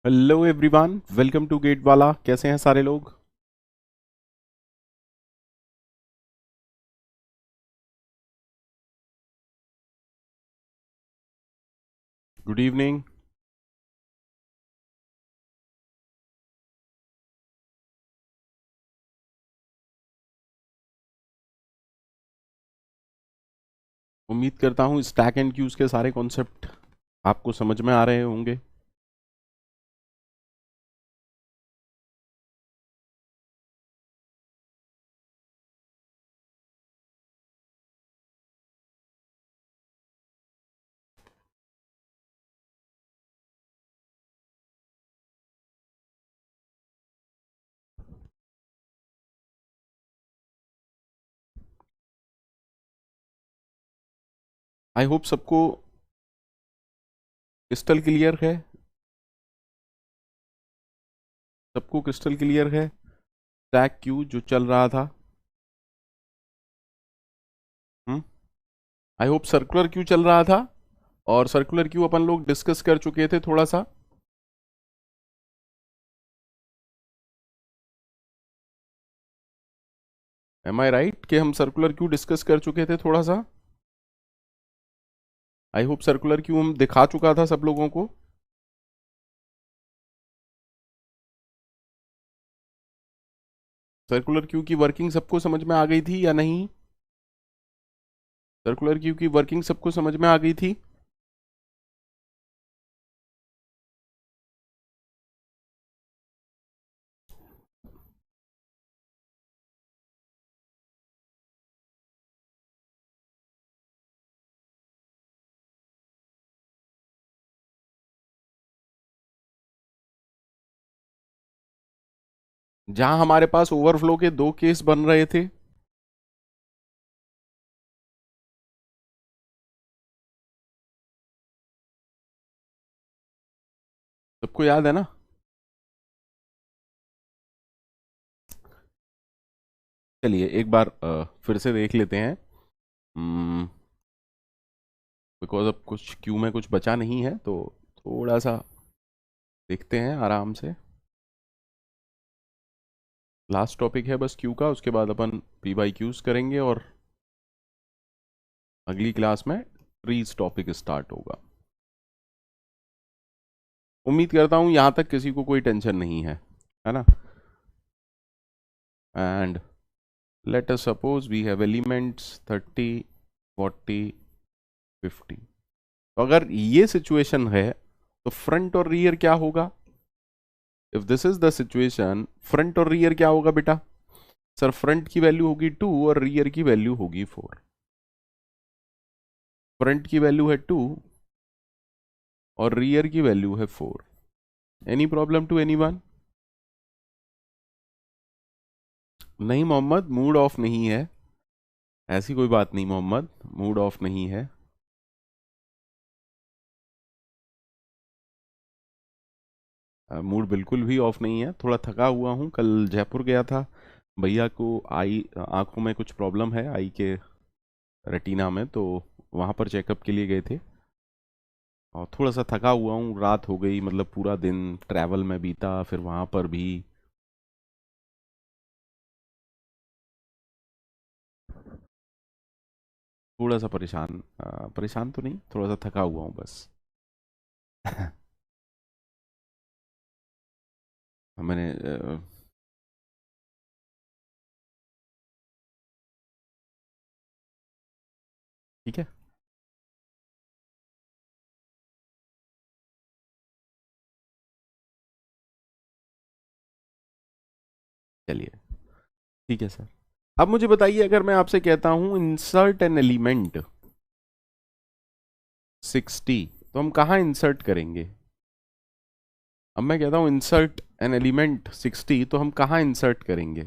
Hello everyone, welcome to gate वाला। कैसे हैं सारे लोग? Good evening. उम्मीद करता हूँ स्टैक एंड क्यूज के सारे कॉन्सेप्ट आपको समझ में आ रहे होंगे। आई होप सबको क्रिस्टल क्लियर है। सबको क्रिस्टल क्लियर है स्टैक क्यू जो चल रहा था। हम्म। आई होप सर्कुलर क्यू चल रहा था, और सर्कुलर क्यू अपन लोग डिस्कस कर चुके थे थोड़ा सा। एम आई राइट कि हम सर्कुलर क्यू डिस्कस कर चुके थे थोड़ा सा? आई होप सर्कुलर क्यू हम दिखा चुका था सब लोगों को। सर्कुलर क्यू की वर्किंग सबको समझ में आ गई थी या नहीं? सर्कुलर क्यू की वर्किंग सबको समझ में आ गई थी? जहां हमारे पास ओवरफ्लो के दो केस बन रहे थे। सबको याद है ना? चलिए एक बार फिर से देख लेते हैं। बिकॉज अब कुछ क्यू में कुछ बचा नहीं है, तो थोड़ा सा देखते हैं आराम से। लास्ट टॉपिक है बस क्यू का, उसके बाद अपन पी बाई क्यूज करेंगे और अगली क्लास में ट्रीज टॉपिक स्टार्ट होगा। उम्मीद करता हूं यहां तक किसी को कोई टेंशन नहीं है ना? And let us suppose we have elements 30, 40, 50। तो अगर ये सिचुएशन है तो फ्रंट और रियर क्या होगा? If this is the situation, front और रियर क्या होगा बेटा? सर फ्रंट की वैल्यू होगी 2 और रियर की वैल्यू होगी 4। फ्रंट की वैल्यू है 2 और रियर की वैल्यू है 4। Any problem to anyone? नहीं मोहम्मद, मूड ऑफ नहीं है। ऐसी कोई बात नहीं मोहम्मद, मूड ऑफ नहीं है। मूड बिल्कुल भी ऑफ नहीं है। थोड़ा थका हुआ हूँ, कल जयपुर गया था। भैया को आई आंखों में कुछ प्रॉब्लम है, आई के रेटिना में, तो वहाँ पर चेकअप के लिए गए थे। और थोड़ा सा थका हुआ हूँ, रात हो गई, मतलब पूरा दिन ट्रैवल में बीता, फिर वहाँ पर भी। थोड़ा सा परेशान, परेशान तो नहीं, थोड़ा सा थका हुआ हूँ बस। मैंने ठीक है। चलिए ठीक है सर। अब मुझे बताइए, अगर मैं आपसे कहता हूँ इंसर्ट एन एलिमेंट 60, तो हम कहाँ इंसर्ट करेंगे? अब मैं कहता हूँ इंसर्ट एन एलिमेंट 60, तो हम कहाँ इंसर्ट करेंगे?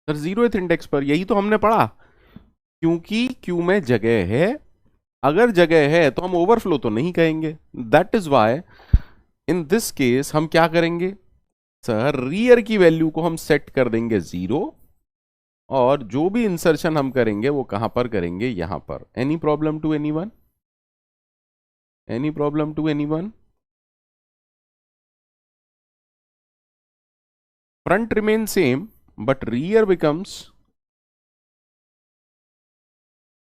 सर जीरोथ इंडेक्स पर, यही तो हमने पढ़ा। क्योंकि क्यू में जगह है, अगर जगह है तो हम ओवरफ्लो तो नहीं कहेंगे। That is why in this case हम क्या करेंगे? सर रियर की वैल्यू को हम सेट कर देंगे 0 और जो भी इंसर्शन हम करेंगे वो कहां पर करेंगे, यहां पर। Any problem to anyone? Any problem to anyone? Front remain same but rear becomes,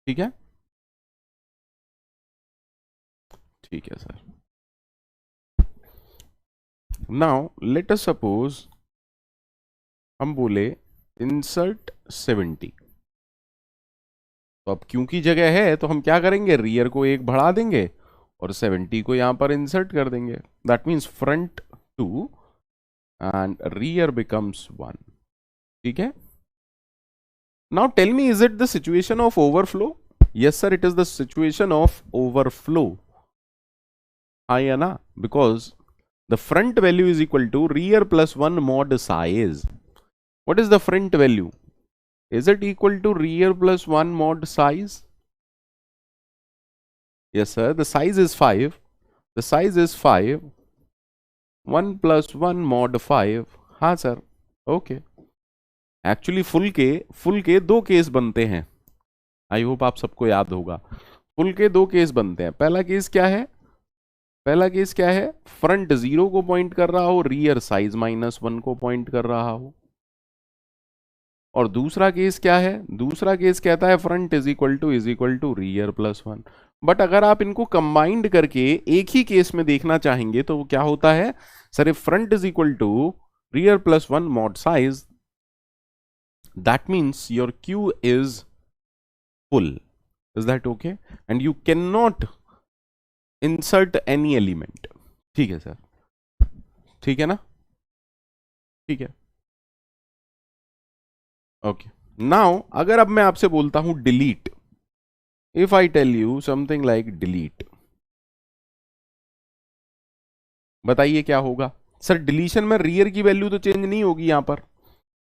ठीक है, ठीक है sir. Now let us suppose हम बोले इंसर्ट 70, तो अब क्योंकि जगह है तो हम क्या करेंगे, रियर को एक बढ़ा देंगे और 70 को यहां पर इंसर्ट कर देंगे। That means front 2 and rear becomes 1, ठीक है। Now tell me, is it the situation of overflow? Yes sir, it is the situation of overflow. हाँ या ना? Because the front value is equal to rear plus 1 mod size. What is the front value? Is it equal to rear plus 1 mod size? Yes, sir. The size is 5. The size is 5. 1 plus 1 mod 5. हाँ sir, okay. Actually full के दो case बनते हैं। I hope आप सबको याद होगा। Full के दो केस बनते हैं। पहला केस क्या है? पहला केस क्या है? फ्रंट 0 को पॉइंट कर रहा हो, रियर साइज -1 को पॉइंट कर रहा हो। और दूसरा केस क्या है? दूसरा केस कहता है front is equal to rear plus 1। But अगर आप इनको कंबाइंड करके एक ही केस में देखना चाहेंगे तो क्या होता है? Sir, if front is equal to rear plus 1 mod size, that means your queue is full. Is that okay? And you cannot insert any element. ठीक है सर, ठीक है ना? ठीक है, ओके। नाउ अगर अब मैं आपसे बोलता हूं delete, if I tell you something like delete, बताइए क्या होगा? सर डिलीशन में रियर की वैल्यू तो चेंज नहीं होगी यहां पर,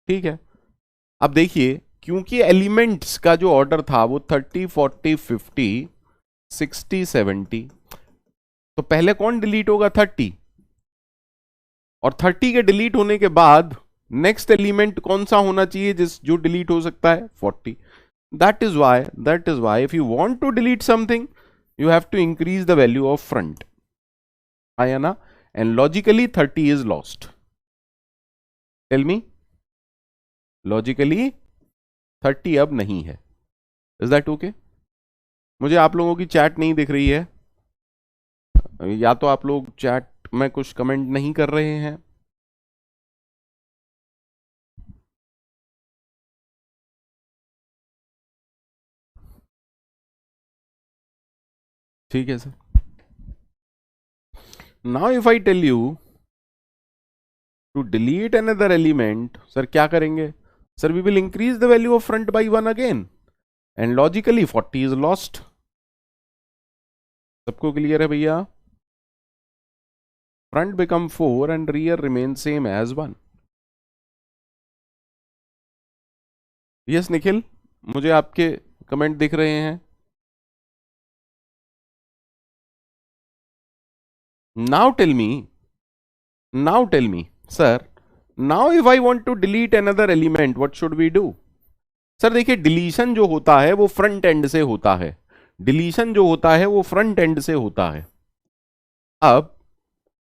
ठीक है। अब देखिए, क्योंकि एलिमेंट्स का जो ऑर्डर था वो 30 40 50 60 70, तो पहले कौन डिलीट होगा? 30। और 30 के डिलीट होने के बाद नेक्स्ट एलिमेंट कौन सा होना चाहिए जो डिलीट हो सकता है? 40। That is why if you want to delete something you have to increase the value of front, आया ना? And logically 30 is lost. Tell me, logically 30 अब नहीं है। Is that okay? मुझे आप लोगों की चैट नहीं दिख रही है, या तो आप लोग चैट में कुछ कमेंट नहीं कर रहे हैं। ठीक है sir. Now if I tell you to delete another element, sir क्या करेंगे? Sir we will increase the value of front by 1 again and logically 40 is lost. सबको क्लियर है भैया? Front become 4 and rear remain same as 1। Yes Nikhil, मुझे आपके comment दिख रहे हैं। Now tell me sir, now if I want to delete another element what should we do? Sir देखिए, deletion जो होता है वो फ्रंट एंड से होता है। डिलीशन जो होता है वो फ्रंट एंड से होता है। अब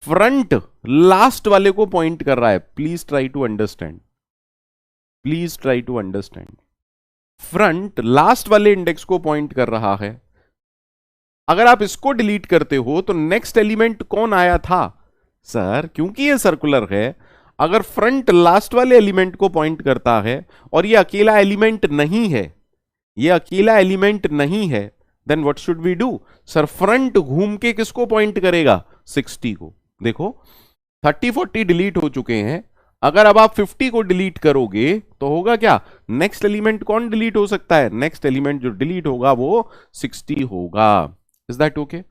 फ्रंट लास्ट वाले को पॉइंट कर रहा है। Please try to understand, please try to understand. Front last वाले इंडेक्स को पॉइंट कर रहा है। अगर आप इसको डिलीट करते हो तो नेक्स्ट एलिमेंट कौन आया था? सर क्योंकि ये सर्कुलर है, अगर फ्रंट लास्ट वाले एलिमेंट को पॉइंट करता है और ये अकेला एलिमेंट नहीं है, ये अकेला एलिमेंट नहीं है, then what should we do? Sir front घूम के किसको पॉइंट करेगा? 60 को। देखो 30 40 डिलीट हो चुके हैं, अगर अब आप 50 को डिलीट करोगे तो होगा क्या? नेक्स्ट एलिमेंट कौन डिलीट हो सकता है? नेक्स्ट एलिमेंट जो डिलीट होगा वो 60 होगा। Is that okay?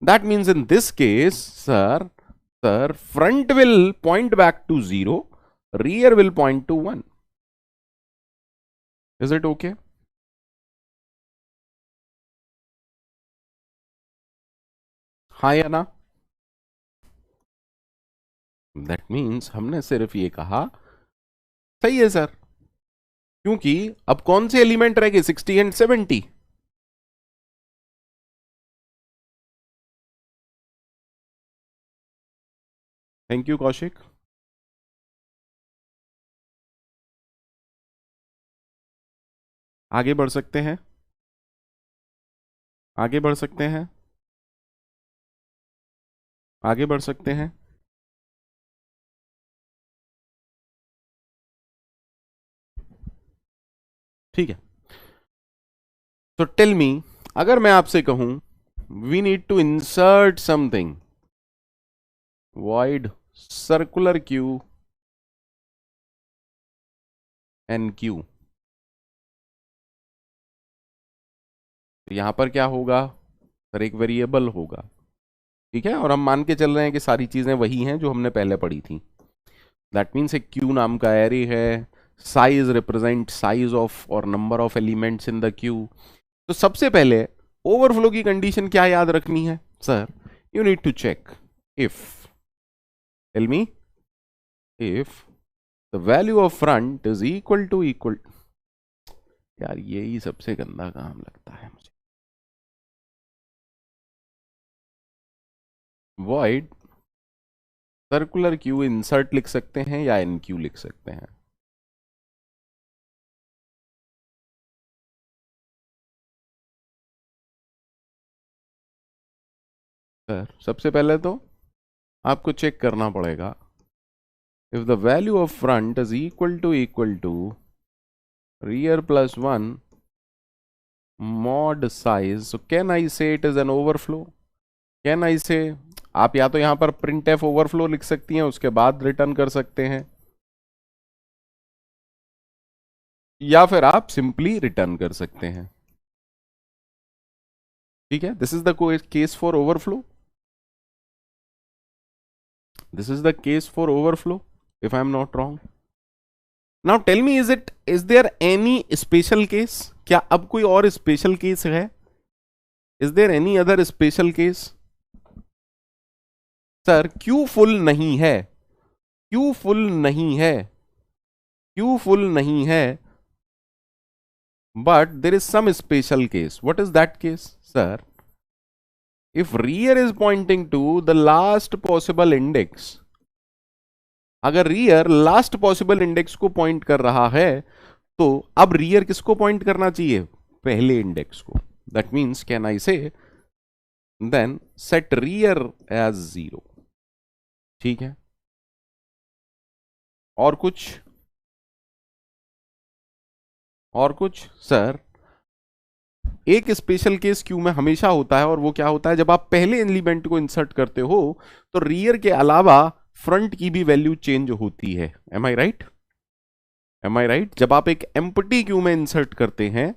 That means in this case sir front will point back to 0, rear will point to 1. Is it okay? हाँ या ना? That means हमने सिर्फ ये कहा सही है सर, क्योंकि अब कौन से एलिमेंट रह गए, 60 एंड 70। Thank you Kaushik. आगे बढ़ सकते हैं, आगे बढ़ सकते हैं, आगे बढ़ सकते हैं। ठीक है, तो टेल मी, अगर मैं आपसे कहूं we need to insert something, void circular queue NQ, तो यहां पर क्या होगा सर, एक वेरिएबल होगा। ठीक है, और हम मान के चल रहे हैं कि सारी चीजें वही हैं जो हमने पहले पढ़ी थी। दैट मीन्स एक क्यू नाम का एरे है, साइज रिप्रेजेंट साइज ऑफ और number of elements in the Q. तो सबसे पहले ओवरफ्लो की कंडीशन क्या याद रखनी है sir, you need to check if, tell me, if the value of front is equal, यार यही सबसे गंदा काम लगता है मुझे, void सर्कुलर क्यू इंसर्ट लिख सकते हैं या एनक्यू लिख सकते हैं। सर सबसे पहले तो आपको चेक करना पड़ेगा, if the value of front is equal to rear plus 1 mod size, so can I say it is an overflow? Can I say, आप या तो यहां पर प्रिंट एफ ओवरफ्लो लिख सकती हैं, उसके बाद रिटर्न कर सकते हैं, या फिर आप सिंपली रिटर्न कर सकते हैं। ठीक है, this is the case for overflow, this is the case for overflow if I am not wrong. Now tell me, is there any special case, क्या अब कोई और स्पेशल केस है, is there any other special case? Sir queue full नहीं है, Q full नहीं है, Q full नहीं है, but there is some special case. What is that case sir? If rear is pointing to the last possible index, अगर rear last possible index को point कर रहा है, तो अब rear किसको पॉइंट करना चाहिए, पहले इंडेक्स को। दैट मीन्स कैन आई से देन सेट rear एज 0। ठीक है, और कुछ, और कुछ सर? एक स्पेशल केस क्यू में हमेशा होता है, और वो क्या होता है, जब आप पहले एलिमेंट को इंसर्ट करते हो तो रियर के अलावा फ्रंट की भी वैल्यू चेंज होती है। एम आई राइट, एम आई राइट? जब आप एक एम्प्टी क्यू में इंसर्ट करते हैं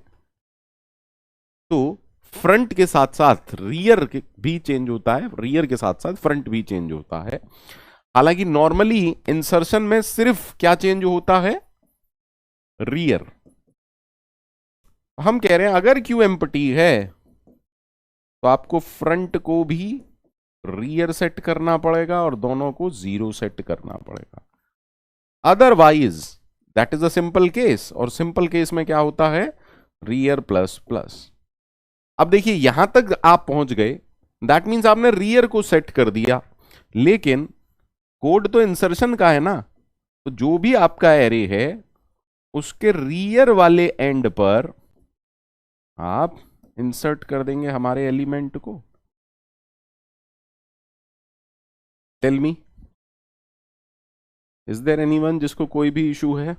तो फ्रंट के साथ साथ रियर भी चेंज होता है, रियर के साथ साथ फ्रंट भी चेंज होता है। हालांकि नॉर्मली इंसर्शन में सिर्फ क्या चेंज होता है, रियर। हम कह रहे हैं अगर क्यू एम्प्टी है तो आपको फ्रंट को भी रियर सेट करना पड़ेगा और दोनों को 0 सेट करना पड़ेगा, otherwise that is a simple case, और सिंपल केस में क्या होता है, रियर प्लस प्लस। अब देखिए यहां तक आप पहुंच गए, दैट मीन्स आपने रियर को सेट कर दिया, लेकिन कोड तो इंसर्शन का है ना, तो जो भी आपका एरे है उसके रियर वाले एंड पर आप इंसर्ट कर देंगे हमारे एलिमेंट को। Tell me, is there anyone जिसको कोई भी इशू है?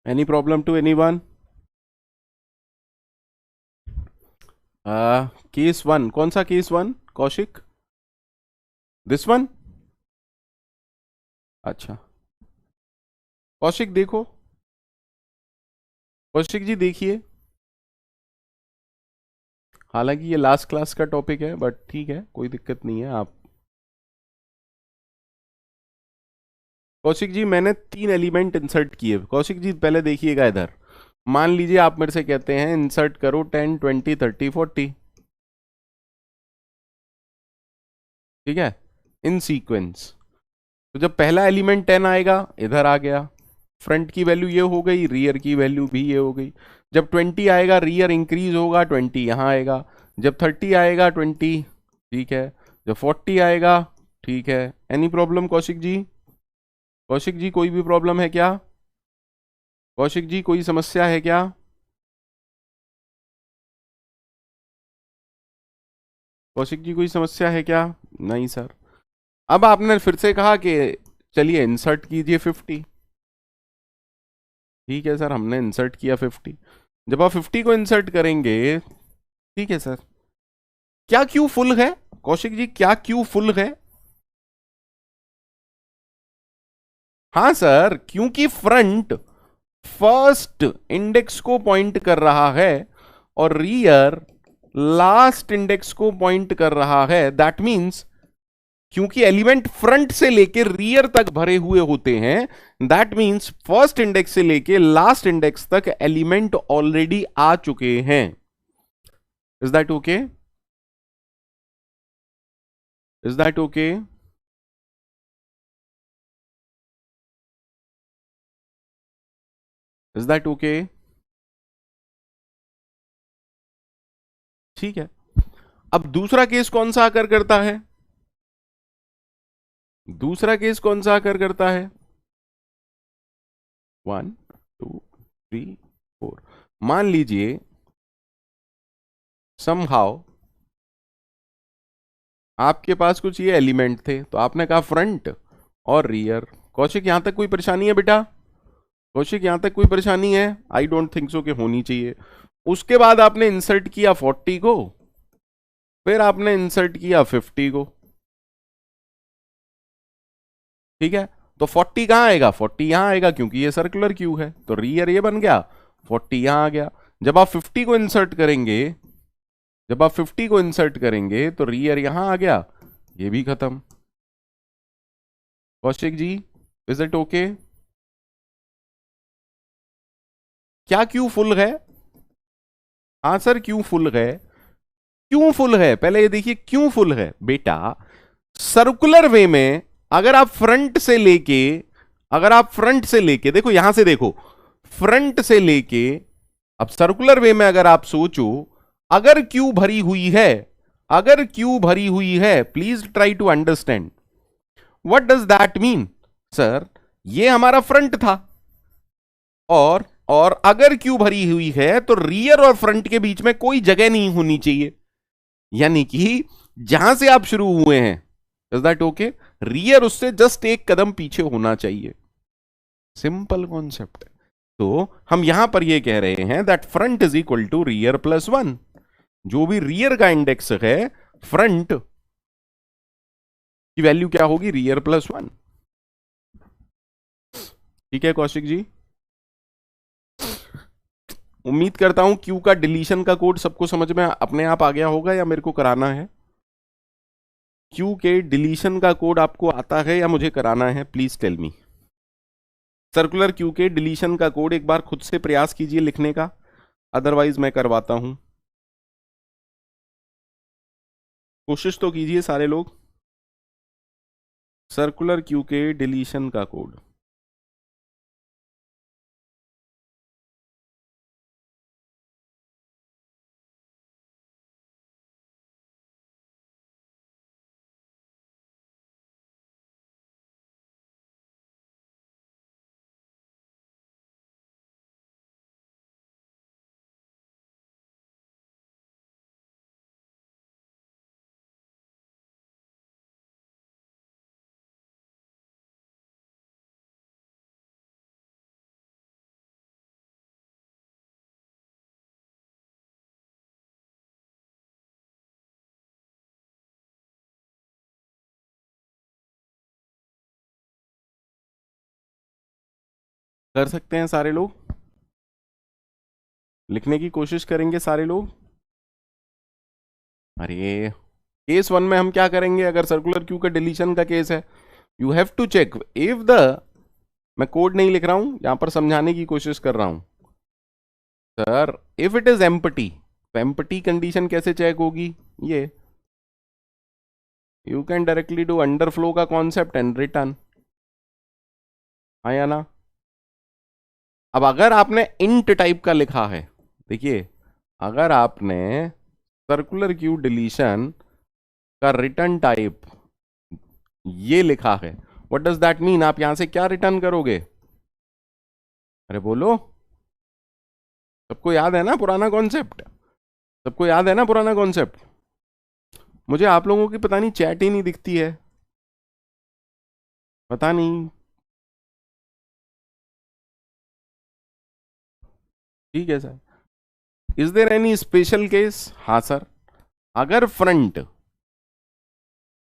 Any problem to anyone? Case one, कौन सा case one Kaushik? This one? अच्छा, कौशिक देखो, कौशिक जी देखिए, हालांकि ये लास्ट क्लास का टॉपिक है बट ठीक है, कोई दिक्कत नहीं है। आप कौशिक जी, मैंने 3 एलिमेंट इंसर्ट किए। कौशिक जी पहले देखिएगा इधर, मान लीजिए आप मेरे से कहते हैं इंसर्ट करो 10 20 30 40, ठीक है, इन सीक्वेंस। तो जब पहला एलिमेंट 10 आएगा, इधर आ गया, फ्रंट की वैल्यू ये हो गई, रियर की वैल्यू भी ये हो गई। जब 20 आएगा, रियर इंक्रीज होगा, 20 यहां आएगा। जब 30 आएगा, 20, ठीक है। जब 40 आएगा, ठीक है। Any problem Kaushik ji? कौशिक जी कोई भी प्रॉब्लम है क्या? कौशिक जी कोई समस्या है क्या? कौशिक जी कोई समस्या है क्या? नहीं सर। अब आपने फिर से कहा कि चलिए इंसर्ट कीजिए 50, ठीक है सर, हमने इंसर्ट किया 50। जब आप 50 को इंसर्ट करेंगे, ठीक है सर, क्या क्यू फुल है? कौशिक जी क्या क्यू फुल है? हाँ सर, क्योंकि फ्रंट फर्स्ट इंडेक्स को पॉइंट कर रहा है और रियर लास्ट इंडेक्स को पॉइंट कर रहा है। दैट मींस क्योंकि एलिमेंट फ्रंट से लेके रियर तक भरे हुए होते हैं, दैट मींस फर्स्ट इंडेक्स से लेके लास्ट इंडेक्स तक एलिमेंट ऑलरेडी आ चुके हैं। Is that okay? Is that okay? Is that okay? ठीक है। अब दूसरा केस कौन सा आकर करता है? दूसरा केस कौन सा आकर करता है? 1 2 3 4। मान लीजिए समहाउ आपके पास कुछ ये एलिमेंट थे, तो आपने कहा फ्रंट और रियर। कौशिक यहां तक कोई परेशानी है बेटा? कौशिक यहां तक कोई परेशानी है? आई डोंट थिंक सो कि होनी चाहिए। उसके बाद आपने इंसर्ट किया 40 को, फिर आपने इंसर्ट किया 50 को, ठीक है। तो 40 कहां आएगा? 40 यहां आएगा, क्योंकि ये सर्कुलर क्यू है, तो रियर ये बन गया, 40 यहां आ गया। जब आप 50 को इंसर्ट करेंगे, जब आप 50 को इंसर्ट करेंगे तो रियर यहां आ गया, ये भी खत्म। Kaushik ji is it okay? क्या क्यू फुल है? हाँ सर, क्यों फुल है? क्यों फुल है पहले ये देखिए, क्यों फुल है बेटा? सर्कुलर वे में अगर आप फ्रंट से लेके, अगर आप फ्रंट से लेके देखो, यहां से देखो, फ्रंट से लेके, अब सर्कुलर वे में अगर आप सोचो, अगर क्यू भरी हुई है, अगर क्यू भरी हुई है, please try to understand what does that mean. Sir ये हमारा फ्रंट था, और अगर क्यू भरी हुई है तो रियर और फ्रंट के बीच में कोई जगह नहीं होनी चाहिए, यानी कि जहां से आप शुरू हुए हैं, इज दैट ओके, रियर उससे जस्ट एक कदम पीछे होना चाहिए। सिंपल कॉन्सेप्ट है। तो हम यहां पर ये कह रहे हैं that front is equal to rear plus one. जो भी रियर का इंडेक्स है, फ्रंट की वैल्यू क्या होगी? Rear plus one. ठीक है कौशिक जी, उम्मीद करता हूं क्यू का डिलीशन का कोड सबको समझ में अपने आप आ गया होगा, या मेरे को कराना है? क्यू के डिलीशन का कोड आपको आता है या मुझे कराना है? Please tell me. Circular queue के डिलीशन का कोड एक बार खुद से प्रयास कीजिए लिखने का, अदरवाइज मैं करवाता हूं। कोशिश तो कीजिए सारे लोग। सर्कुलर क्यू के डिलीशन का कोड। कर सकते हैं सारे लोग? लिखने की कोशिश करेंगे सारे लोग? अरे, केस वन में हम क्या करेंगे? अगर सर्कुलर क्यू का डिलीशन का केस है, you have to check if the, मैं कोड नहीं लिख रहा हूं, यहां पर समझाने की कोशिश कर रहा हूं sir. If it is empty, तो एम्प्टी कंडीशन कैसे चेक होगी? ये you can directly do underflow का कॉन्सेप्ट एंड रिटर्न, आया ना? अब अगर आपने इंट टाइप का लिखा है, देखिए, अगर आपने सर्कुलर क्यू डिलीशन का रिटर्न टाइप ये लिखा है, व्हाट डज दैट मीन? आप यहां से क्या रिटर्न करोगे? अरे बोलो, सबको याद है ना पुराना कॉन्सेप्ट? सबको याद है ना पुराना कॉन्सेप्ट? मुझे आप लोगों की पता नहीं चैट ही नहीं दिखती है, पता नहीं। ठीक है sir. Is there any special case? हाँ सर, अगर फ्रंट,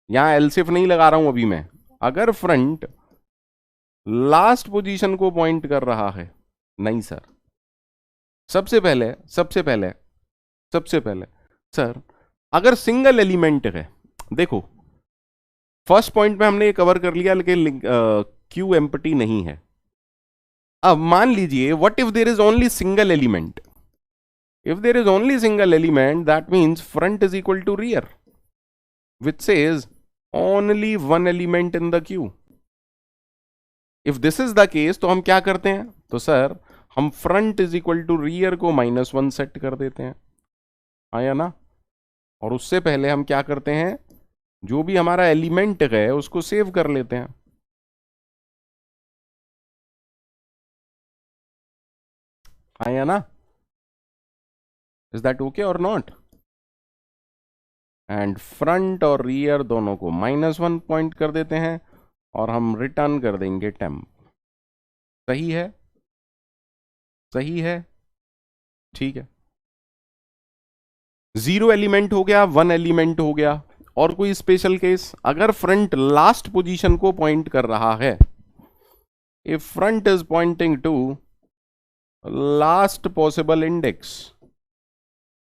यहां एलसिफ नहीं लगा रहा हूं अभी मैं, अगर फ्रंट लास्ट पोजीशन को पॉइंट कर रहा है, नहीं सर, सबसे पहले सबसे पहले सबसे पहले सर, अगर सिंगल एलिमेंट है, देखो फर्स्ट पॉइंट में हमने ये कवर कर लिया, लेकिन क्यू एम्प्टी नहीं है। अब मान लीजिए, what if there is only single element? If there is only single element, that means front is equal to rear, which says only one element in the queue. If this is the case, तो हम क्या करते हैं? तो sir, हम front is equal to rear को -1 set कर देते हैं, आया ना? और उससे पहले हम क्या करते हैं? जो भी हमारा एलिमेंट है उसको सेव कर लेते हैं, आया ना? इज दैट ओके और नॉट? एंड फ्रंट और रियर दोनों को -1 पॉइंट कर देते हैं, और हम रिटर्न कर देंगे टेम्प। सही है? सही है? ठीक है। 0 एलिमेंट हो गया, 1 एलिमेंट हो गया। और कोई स्पेशल केस? अगर फ्रंट लास्ट पोजीशन को पॉइंट कर रहा है, if front is pointing to last possible index.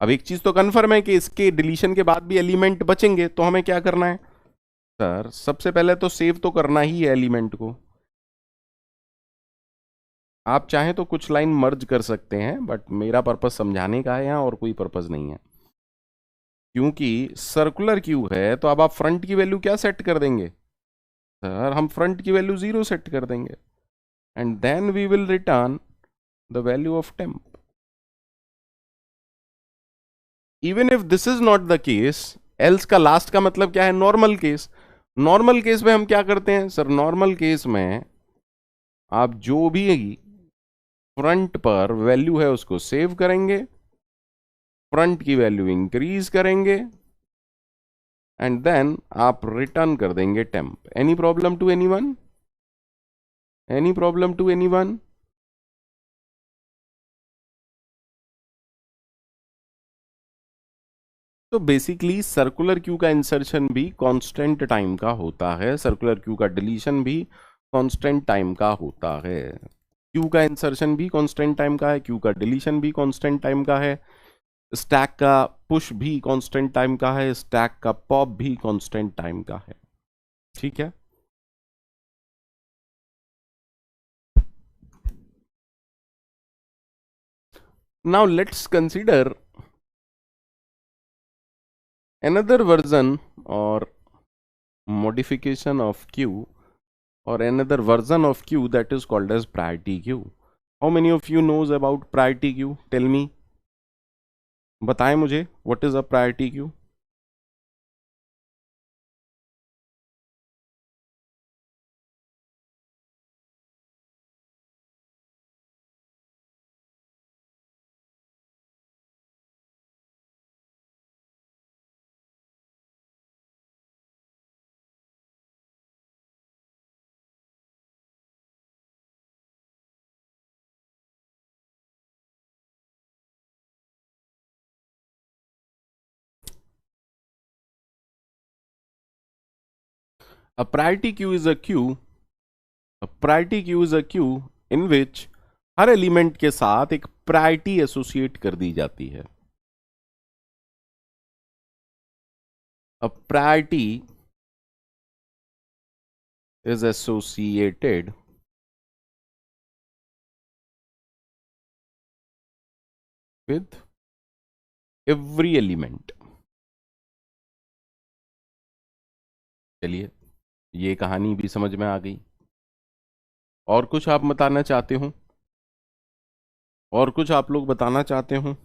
अब एक चीज तो कंफर्म है कि इसके डिलीशन के बाद भी एलिमेंट बचेंगे, तो हमें क्या करना है? सर, सबसे पहले तो सेव तो करना ही है एलिमेंट को। आप चाहें तो कुछ लाइन मर्ज कर सकते हैं, बट मेरा पर्पस समझाने का है यहाँ, और कोई पर्पस नहीं है। क्योंकि सर्कुलर क्यू है, तो अब आप फ्रंट की वैल्यू क्या सेट कर देंगे? सर, हम फ्रंट की वैल्यू 0 सेट कर देंगे, and then we will return the value of temp. Even if this is not the case, else का लास्ट का मतलब क्या है? Normal case. नॉर्मल केस में हम क्या करते हैं सर? नॉर्मल केस में आप जो भी फ्रंट पर वैल्यू है उसको सेव करेंगे, फ्रंट की वैल्यू इंक्रीज करेंगे, एंड देन आप रिटर्न कर देंगे temp. Any problem to anyone? Any problem to anyone? तो बेसिकली सर्कुलर क्यू का इंसर्शन भी कांस्टेंट टाइम का होता है, सर्कुलर क्यू का डिलीशन भी कांस्टेंट टाइम का होता है। क्यू का इंसर्शन भी कांस्टेंट टाइम का है, क्यू का डिलीशन भी कांस्टेंट टाइम का है, स्टैक का पुश भी कांस्टेंट टाइम का है, स्टैक का पॉप भी कांस्टेंट टाइम का है। ठीक है। Now let's consider another version or modification of queue, or another version of queue that is called as priority queue. How many of you knows about priority queue? Tell me, बताएं मुझे, what is a priority queue? A priority queue is a queue. A priority queue is a queue in which her element के साथ एक priority associate कर दी जाती है। A priority is associated with every element। चलिए, ये कहानी भी समझ में आ गई। और कुछ आप बताना चाहते हो? और कुछ आप लोग बताना चाहते हो?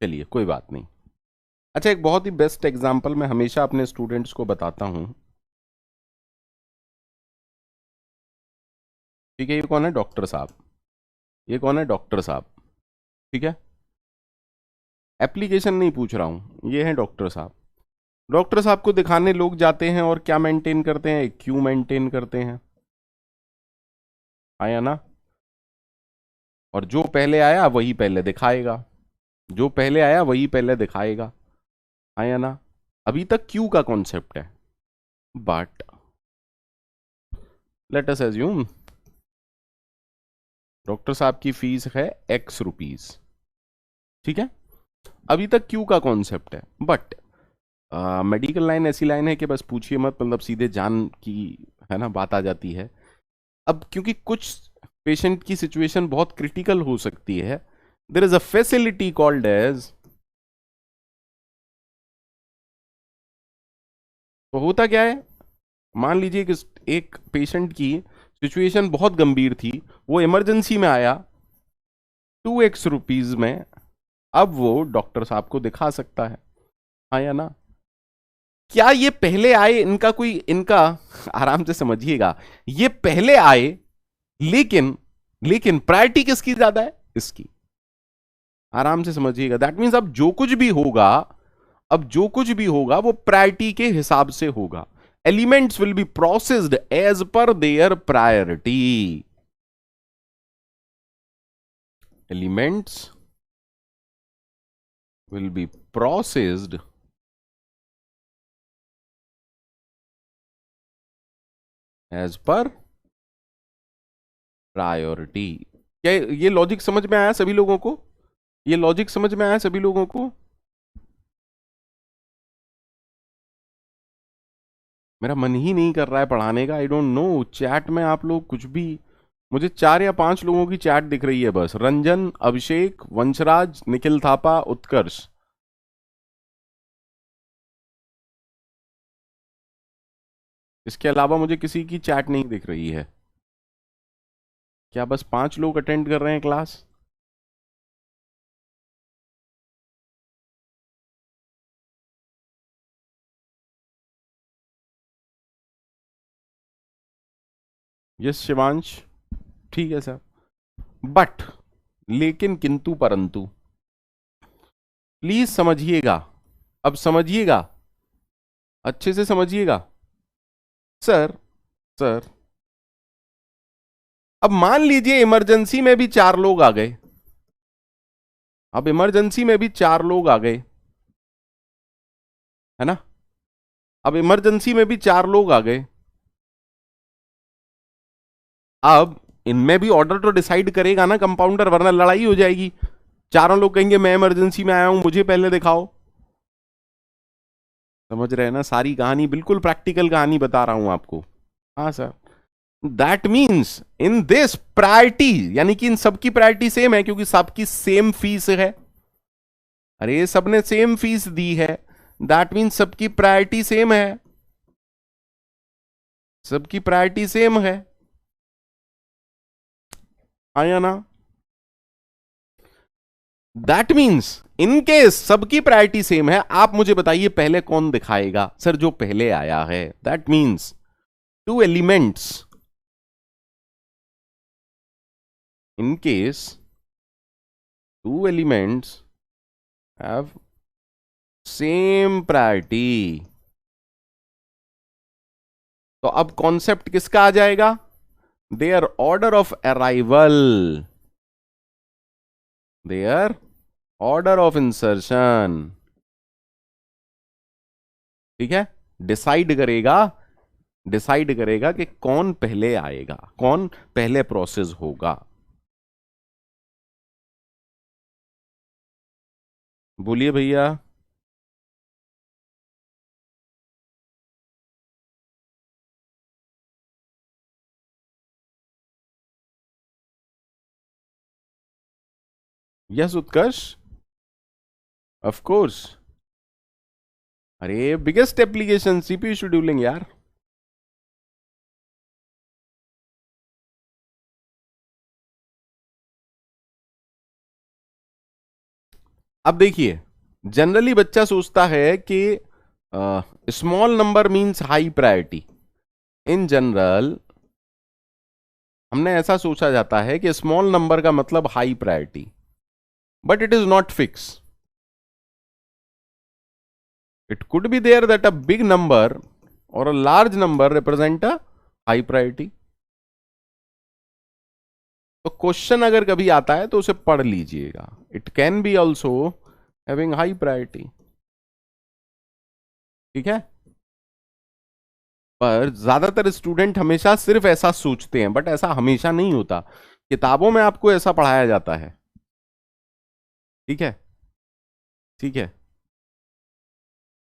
चलिए, कोई बात नहीं। अच्छा, एक बहुत ही बेस्ट एग्जांपल मैं हमेशा अपने स्टूडेंट्स को बताता हूं। ठीक है, ये कौन है? डॉक्टर साहब। ये कौन है? डॉक्टर साहब। ठीक है, एप्लीकेशन नहीं पूछ रहा हूं, ये है डॉक्टर साहब। डॉक्टर साहब को दिखाने लोग जाते हैं और क्या मेंटेन करते हैं? क्यू मेंटेन करते हैं, आया ना? और जो पहले आया वही पहले दिखाएगा, जो पहले आया वही पहले दिखाएगा, आया ना? अभी तक क्यू का कॉन्सेप्ट है। But let us assume doctor साहब की फीस है एक्स रुपीस। ठीक है, अभी तक क्यू का कॉन्सेप्ट है। बट मेडिकल लाइन ऐसी लाइन है कि बस पूछिए मत, मतलब सीधे जान की, है ना, बात आ जाती है। अब क्योंकि कुछ पेशेंट की सिचुएशन बहुत क्रिटिकल हो सकती है, there is a facility called as, तो होता क्या है, मान लीजिए कि एक पेशेंट की सिचुएशन बहुत गंभीर थी, वो इमरजेंसी में आया 2x रुपीज में, अब वो डॉक्टर साहब को दिखा सकता है, आया ना? क्या ये पहले आए, इनका कोई, इनका आराम से समझिएगा, ये पहले आए, लेकिन लेकिन प्रायोरिटी किसकी ज्यादा है? इसकी। आराम से समझिएगा। दैट मीन्स अब जो कुछ भी होगा, अब जो कुछ भी होगा वो प्रायोरिटी के हिसाब से होगा। Elements will be processed as per their priority. Elements will be processed as per priority. क्या ये लॉजिक समझ में आया सभी लोगों को? ये लॉजिक समझ में आया सभी लोगों को? मेरा मन ही नहीं कर रहा है पढ़ाने का। आई डोंट नो, चैट में आप लोग कुछ भी, मुझे 4 या 5 लोगों की चैट दिख रही है बस। रंजन, अभिषेक, वंशराज, निखिल थापा, उत्कर्ष। इसके अलावा मुझे किसी की चैट नहीं दिख रही है। क्या बस 5 लोग अटेंड कर रहे हैं क्लास? यस शिवांश, ठीक है सर। बट, लेकिन, किंतु, परंतु, प्लीज समझिएगा, अब समझिएगा, अच्छे से समझिएगा। सर, सर, अब मान लीजिए इमरजेंसी में भी 4 लोग आ गए। अब इमरजेंसी में भी 4 लोग आ गए, है ना? अब इमरजेंसी में भी 4 लोग आ गए। अब इनमें भी ऑर्डर तो डिसाइड करेगा ना कंपाउंडर, वरना लड़ाई हो जाएगी। चारों लोग कहेंगे मैं इमरजेंसी में आया हूं, मुझे पहले दिखाओ। समझ रहे हैं ना? सारी कहानी बिल्कुल प्रैक्टिकल कहानी बता रहा हूं आपको। हाँ sir. That means in this priority, यानी कि इन सबकी प्रायोरिटी सेम है क्योंकि सबकी सेम फीस है। अरे सबने सेम फीस दी है, दैट मीन्स सबकी प्रायोरिटी सेम है, सबकी प्रायोरिटी सेम है, आया ना? दैट मीन्स इन केस सबकी प्रायोरिटी सेम है, आप मुझे बताइए पहले कौन दिखाएगा? सर जो पहले आया है। That means two elements, in case two elements have same priority, तो अब कॉन्सेप्ट किसका आ जाएगा? Their order of arrival, their order of insertion, ठीक है, डिसाइड करेगा कि कौन पहले आएगा, कौन पहले प्रोसेस होगा। बोलिए भैया। Yes Utkarsh, of course. अरे बिगेस्ट एप्लीकेशन सीपीयू शेड्यूलिंग यार। अब देखिए, जनरली बच्चा सोचता है कि small number means high priority. In general हमने ऐसा सोचा जाता है कि स्मॉल नंबर का मतलब high priority, but it is not fix. It could be there that a big number और a large number represent a high priority. तो क्वेश्चन अगर कभी आता है तो उसे पढ़ लीजिएगा। It can be also having high priority, ठीक है। पर ज्यादातर स्टूडेंट हमेशा सिर्फ ऐसा सोचते हैं, बट ऐसा हमेशा नहीं होता। किताबों में आपको ऐसा पढ़ाया जाता है, ठीक है, ठीक है,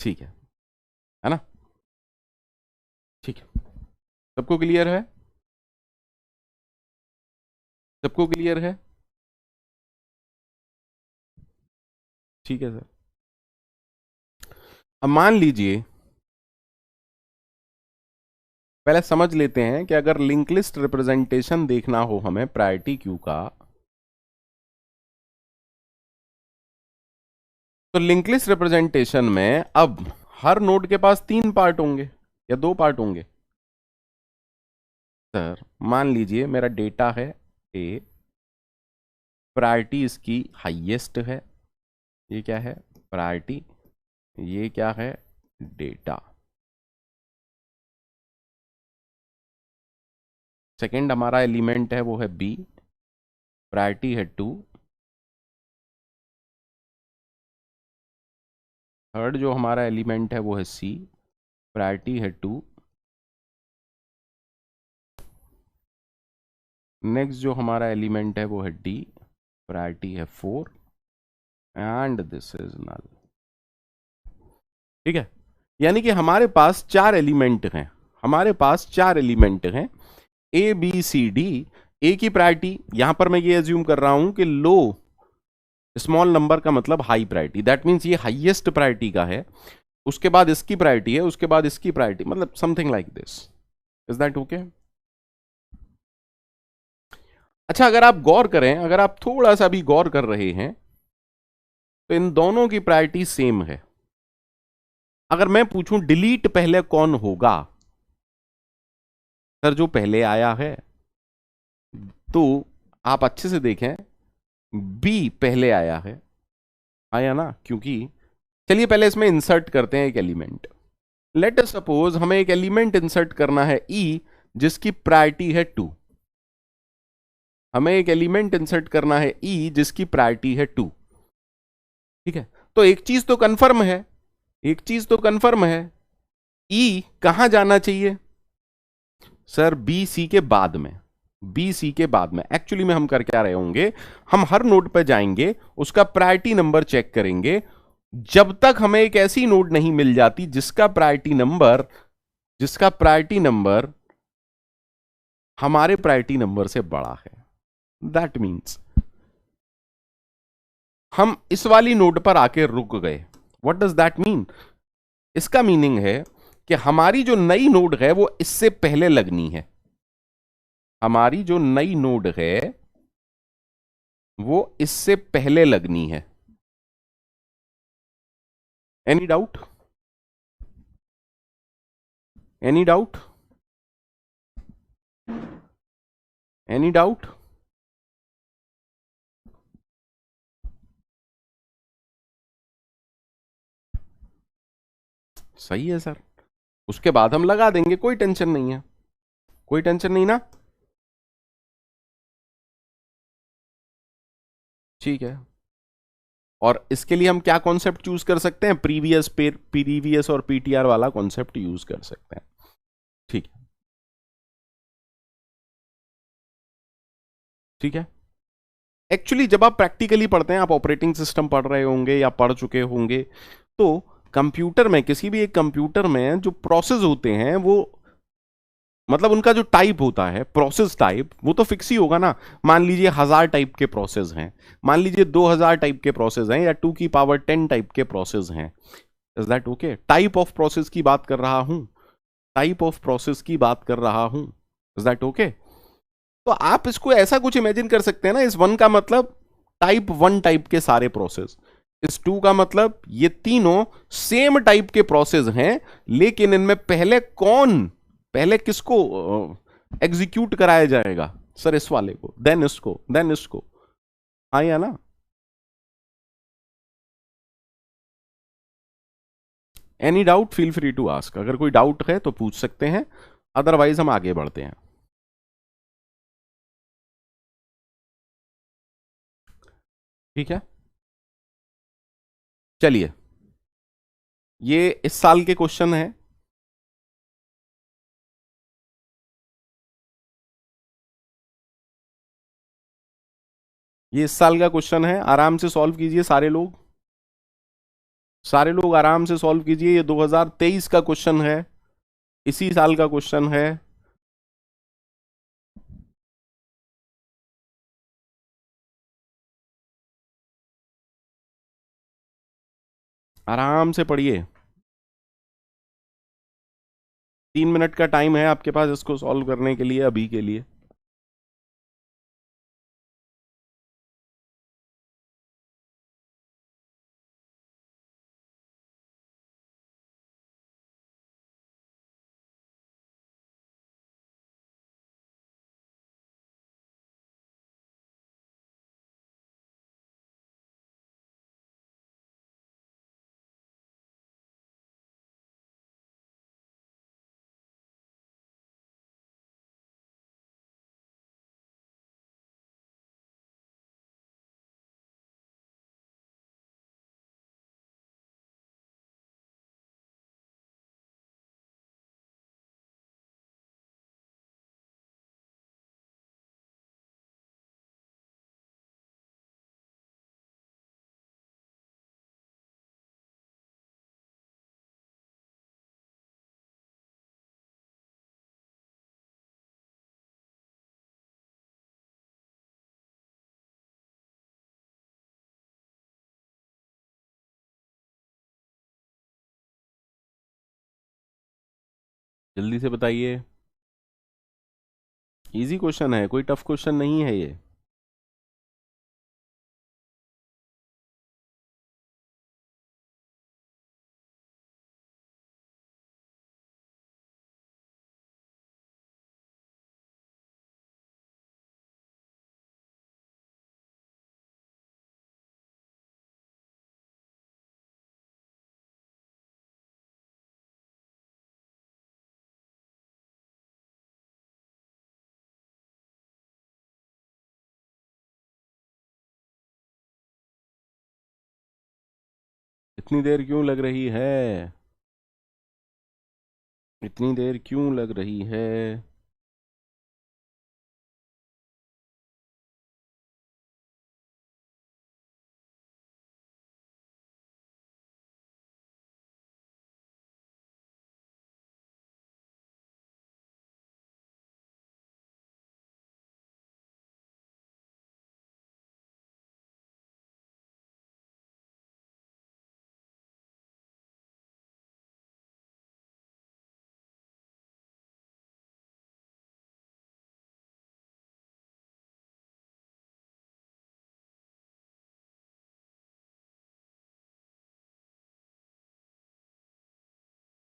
ठीक है ना, ठीक है। सबको क्लियर है? सबको क्लियर है? ठीक है सर। अब मान लीजिए, पहले समझ लेते हैं कि अगर लिंक लिस्ट रिप्रेजेंटेशन देखना हो हमें प्रायोरिटी क्यू का, तो लिंक लिस्ट रिप्रेजेंटेशन में अब हर नोड के पास 3 पार्ट होंगे या 2 पार्ट होंगे? सर मान लीजिए मेरा डेटा है ए, प्रायोरिटी इसकी हाईएस्ट है, ये क्या है? प्रायोरिटी। ये क्या है? डेटा। सेकंड हमारा एलिमेंट है वो है बी, प्रायोरिटी है 2। थर्ड जो हमारा एलिमेंट है वो है सी, प्रायोरिटी है 2। नेक्स्ट जो हमारा एलिमेंट है वो है डी, प्रायोरिटी है 4 एंड दिस इज नल, ठीक है। यानी कि हमारे पास 4 एलिमेंट हैं, हमारे पास 4 एलिमेंट हैं, ए बी सी डी। ए की प्रायोरिटी, यहां पर मैं ये एज्यूम कर रहा हूं कि लो स्मॉल नंबर का मतलब हाई प्रायोरिटी, दैट मींस ये हाईएस्ट प्रायोरिटी का है, उसके बाद इसकी प्रायोरिटी है, उसके बाद इसकी प्रायोरिटी, मतलब something like this. Is that okay? अच्छा, अगर आप गौर करें, अगर आप थोड़ा सा भी गौर कर रहे हैं, तो इन दोनों की प्रायोरिटी सेम है। अगर मैं पूछूं डिलीट पहले कौन होगा, सर जो पहले आया है, तो आप अच्छे से देखें, बी पहले आया है, आया ना, क्योंकि चलिए पहले इसमें इंसर्ट करते हैं एक एलिमेंट। लेट अस सपोज हमें एक एलिमेंट इंसर्ट करना है ई, जिसकी प्रायोरिटी है 2। हमें एक एलिमेंट इंसर्ट करना है ई जिसकी प्रायोरिटी है 2, ठीक है। तो एक चीज तो कंफर्म है, एक चीज तो कंफर्म है, ई कहां जाना चाहिए? सर बी सी के बाद में, बी सी के बाद में। एक्चुअली में हम कर क्या रहे होंगे, हम हर नोड पर जाएंगे, उसका प्रायोरिटी नंबर चेक करेंगे, जब तक हमें एक ऐसी नोड नहीं मिल जाती जिसका प्रायोरिटी नंबर हमारे प्रायोरिटी नंबर से बड़ा है। दैट मीन्स हम इस वाली नोड पर आके रुक गए। What does that mean? इसका मीनिंग है कि हमारी जो नई नोड है वो इससे पहले लगनी है, हमारी जो नई नोड है वो इससे पहले लगनी है। Any doubt? Any doubt? Any doubt? सही है सर, उसके बाद हम लगा देंगे, कोई टेंशन नहीं है, कोई टेंशन नहीं ना। ठीक है, और इसके लिए हम क्या कॉन्सेप्ट चूज कर सकते हैं? प्रीवियस और पीटीआर वाला कॉन्सेप्ट यूज कर सकते हैं। ठीक है, ठीक है। एक्चुअली जब आप प्रैक्टिकली पढ़ते हैं, आप ऑपरेटिंग सिस्टम पढ़ रहे होंगे या पढ़ चुके होंगे, तो कंप्यूटर में, किसी भी एक कंप्यूटर में जो प्रोसेस होते हैं वो, मतलब उनका जो टाइप होता है, प्रोसेस टाइप, वो तो फिक्स ही होगा ना। मान लीजिए 1000 टाइप के प्रोसेस हैं, मान लीजिए 2000 टाइप के प्रोसेस हैं, या 2 की पावर 10 टाइप के प्रोसेस हैं। Is that okay? Type of process की बात कर रहा हूं, टाइप ऑफ प्रोसेस की बात कर रहा हूं। Is that okay? तो आप इसको ऐसा कुछ इमेजिन कर सकते हैं ना, इस वन का मतलब टाइप 1 टाइप के सारे प्रोसेस, इस टू का मतलब ये तीनों सेम टाइप के प्रोसेस हैं, लेकिन इनमें पहले किसको एग्जीक्यूट कराया जाएगा? सर इस वाले को, देन इसको, देन इसको। हाँ या ना? Any doubt? Feel free to ask, अगर कोई डाउट है तो पूछ सकते हैं, अदरवाइज हम आगे बढ़ते हैं। ठीक है, चलिए, ये इस साल के क्वेश्चन है। ये इस साल का क्वेश्चन है, आराम से सॉल्व कीजिए सारे लोग, सारे लोग आराम से सॉल्व कीजिए। ये 2023 का क्वेश्चन है, इसी साल का क्वेश्चन है। आराम से पढ़िए, 3 मिनट का टाइम है आपके पास इसको सॉल्व करने के लिए, अभी के लिए। जल्दी से बताइए, इजी क्वेश्चन है, कोई टफ क्वेश्चन नहीं है ये। इतनी देर क्यों लग रही है? इतनी देर क्यों लग रही है?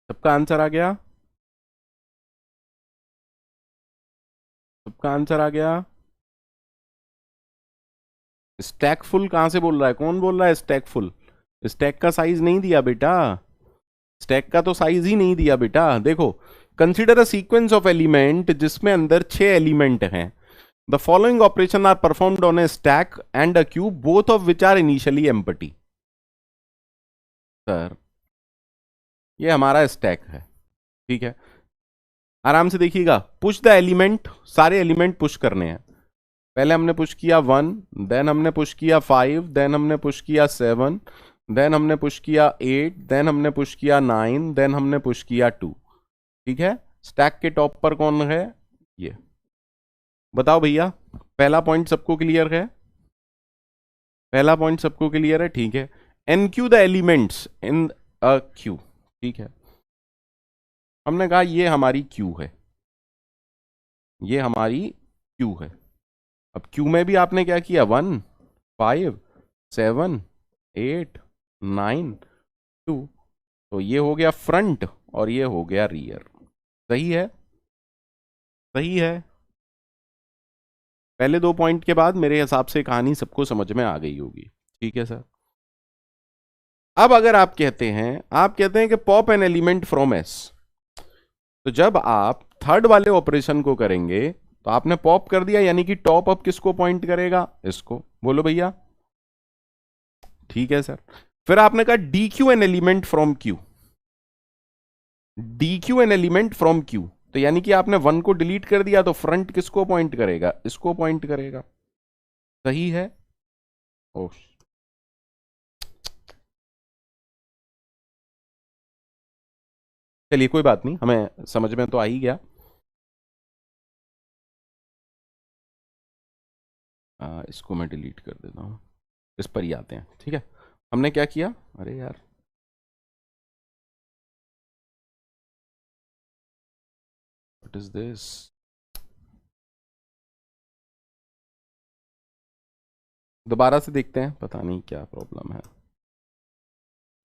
सबका आंसर आ गया? सबका आंसर आ गया। स्टैक फुल कहां से बोल रहा है, कौन बोल रहा है स्टैक फुल? स्टैक का साइज नहीं दिया बेटा, स्टैक का तो साइज ही नहीं दिया बेटा। देखो, consider a sequence of element जिसमें अंदर 6 एलिमेंट हैं। The following operation are performed on a stack and a queue, both of which are initially empty. Sir ये हमारा स्टैक है, ठीक है, आराम से देखिएगा। पुश द एलिमेंट, सारे एलिमेंट पुश करने हैं। पहले हमने पुश किया 1, देन हमने पुश किया 5, देन हमने पुश किया 7, देन हमने पुश किया 8, देन हमने पुश किया 9, देन हमने पुश किया 2। ठीक है, स्टैक के टॉप पर कौन है? ये बताओ भैया, पहला पॉइंट सबको क्लियर है? पहला पॉइंट सबको क्लियर है, ठीक है। NQ the elements in a Q, ठीक है। हमने कहा ये हमारी क्यू है, ये हमारी क्यू है। अब क्यू में भी आपने क्या किया, 1, 5, 7, 8, 9, 2। तो ये हो गया फ्रंट और ये हो गया रियर। सही है, सही है। पहले 2 पॉइंट के बाद मेरे हिसाब से कहानी सबको समझ में आ गई होगी, ठीक है सर। अब अगर आप कहते हैं कि pop N element from S, तो जब आप थर्ड वाले ऑपरेशन को करेंगे तो आपने पॉप कर दिया, यानी कि टॉप अप किसको पॉइंट करेगा? इसको। बोलो भैया, ठीक है सर। फिर आपने कहा D Q an element from Q, D Q an element from Q, तो यानी कि आपने 1 को डिलीट कर दिया, तो फ्रंट किसको पॉइंट करेगा? इसको पॉइंट करेगा। सही है। ओह, चलिए कोई बात नहीं, हमें समझ में तो आ ही गया। इसको मैं डिलीट कर देता हूं, इस पर ही आते हैं, ठीक है। हमने क्या किया, अरे यार, व्हाट इज दिस? दोबारा से देखते हैं, पता नहीं क्या प्रॉब्लम है।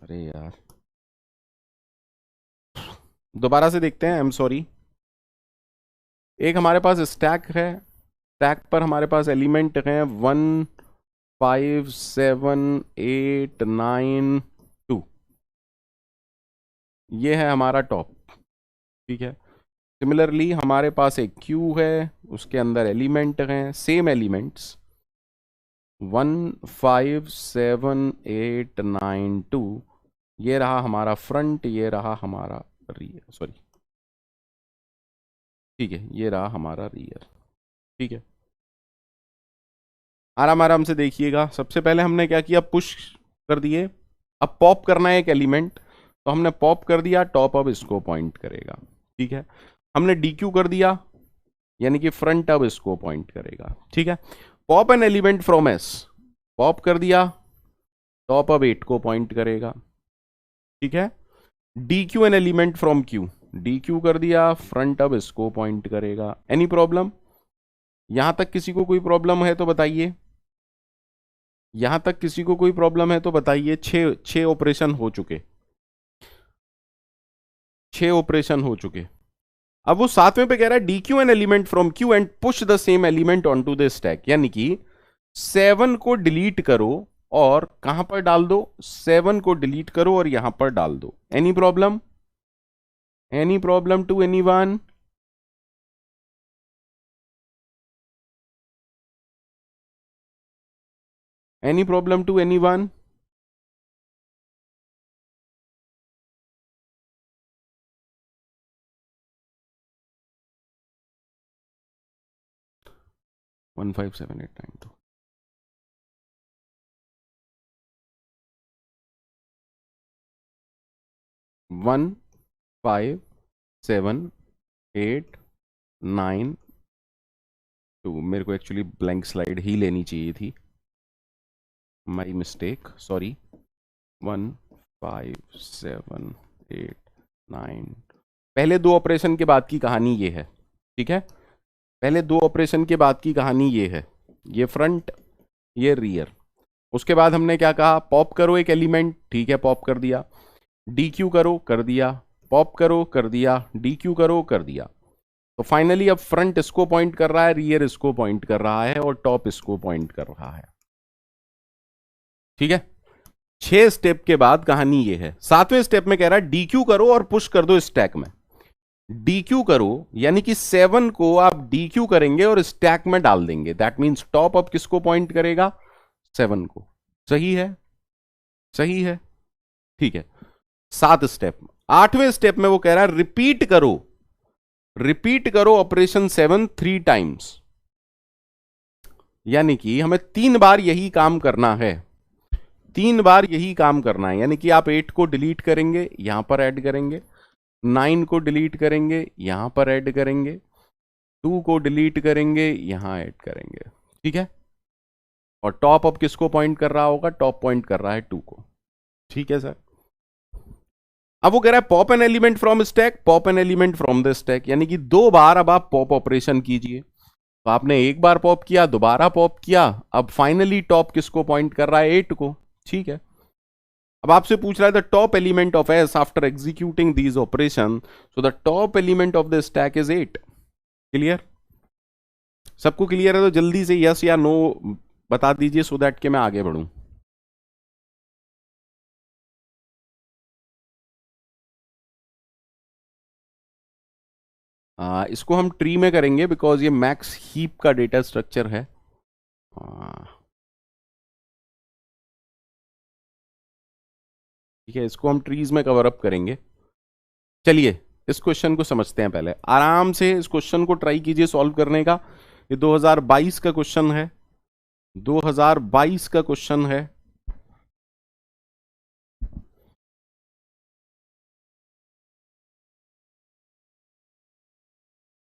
अरे यार, दोबारा से देखते हैं, आई एम सॉरी। एक हमारे पास स्टैक है, स्टैक पर हमारे पास एलिमेंट हैं 1, 5, 7, 8, 9, 2। ये है हमारा टॉप, ठीक है। सिमिलरली हमारे पास एक क्यू है, उसके अंदर एलिमेंट हैं, सेम एलिमेंट्स 1, 5, 7, 8, 9, 2। ये रहा हमारा फ्रंट, ये रहा हमारा रियर, सॉरी, ठीक है, ये रहा हमारा रियर, ठीक है। आराम आराम से देखिएगा। सबसे पहले हमने क्या किया, पुश कर दिए। अब पॉप करना है एक एलिमेंट, तो हमने पॉप कर दिया, टॉप अब इसको पॉइंट करेगा, ठीक है। हमने डीक्यू कर दिया, यानी कि फ्रंट अब इसको पॉइंट करेगा, ठीक है। Pop N element from S, pop कर दिया, टॉप अब 8 को पॉइंट करेगा, ठीक है। Dequeue an element from queue, dequeue कर दिया, फ्रंट अब इसको पॉइंट करेगा। Any problem? यहां तक किसी को कोई प्रॉब्लम है तो बताइए, यहां तक किसी को कोई प्रॉब्लम है तो बताइए। 6 ऑपरेशन हो चुके, 6 ऑपरेशन हो चुके। अब वो 7वें पे कह रहा है dequeue an element from queue and push the same element on to the stack, यानी कि 7 को डिलीट करो और कहां पर डाल दो? 7 को डिलीट करो और यहां पर डाल दो। Any problem? Any problem to any one? Any problem to any one? One 5 7 8 9 2। 1 5 7 8 9 2। मेरे को एक्चुअली ब्लैंक स्लाइड ही लेनी चाहिए थी, माई मिस्टेक, सॉरी। 1 5 7 8 9। पहले 2 ऑपरेशन के बाद की कहानी ये है, ठीक है। पहले 2 ऑपरेशन के बाद की कहानी ये है, ये फ्रंट, ये रियर। उसके बाद हमने क्या कहा, पॉप करो एक एलिमेंट, ठीक है, पॉप कर दिया। डी क्यू करो, कर दिया। पॉप करो, कर दिया। डी क्यू करो, कर दिया। तो तो फाइनली अब फ्रंट इसको पॉइंट कर रहा है, रियर इसको पॉइंट कर रहा है और टॉप इसको पॉइंट कर रहा है। ठीक है, 6 स्टेप के बाद कहानी ये है। 7वें स्टेप में कह रहा है डीक्यू करो और पुश कर दो स्टैक में। डीक्यू करो यानी कि 7 को आप डीक्यू करेंगे और स्टैक में डाल देंगे। दैट मींस टॉप अब किसको पॉइंट करेगा? 7 को। सही है, सही है, ठीक है। 7 स्टेप। 8वें स्टेप में वो कह रहा है रिपीट करो, रिपीट करो ऑपरेशन 7 3 टाइम्स। यानी कि हमें 3 बार यही काम करना है, 3 बार यही काम करना है। यानी कि आप 8 को डिलीट करेंगे, यहां पर ऐड करेंगे, 9 को डिलीट करेंगे, यहां पर ऐड करेंगे, 2 को डिलीट करेंगे, यहां ऐड करेंगे। ठीक है, और टॉप अब किसको पॉइंट कर रहा होगा? टॉप पॉइंट कर रहा है 2 को। ठीक है सर। अब वो कह रहा है pop N element from stack, pop N element from the stack. यानी कि 2 बार अब आप पॉप ऑपरेशन कीजिए। तो आपने 1 बार पॉप किया, दोबारा पॉप किया, अब फाइनली टॉप किसको पॉइंट कर रहा है? 8 को। ठीक है, अब आपसे पूछ रहा है the top element of S after executing these operation, so the top element of the stack is 8। Clear? सबको क्लियर है तो जल्दी से यस या नो बता दीजिए सो दैट कि मैं आगे बढ़ूं। इसको हम ट्री में करेंगे बिकॉज ये मैक्स हीप का डेटा स्ट्रक्चर है। ठीक है, इसको हम ट्रीज में कवर अप करेंगे। चलिए इस क्वेश्चन को समझते हैं। पहले आराम से इस क्वेश्चन को ट्राई कीजिए सॉल्व करने का। ये 2022 का क्वेश्चन है, 2022 का क्वेश्चन है।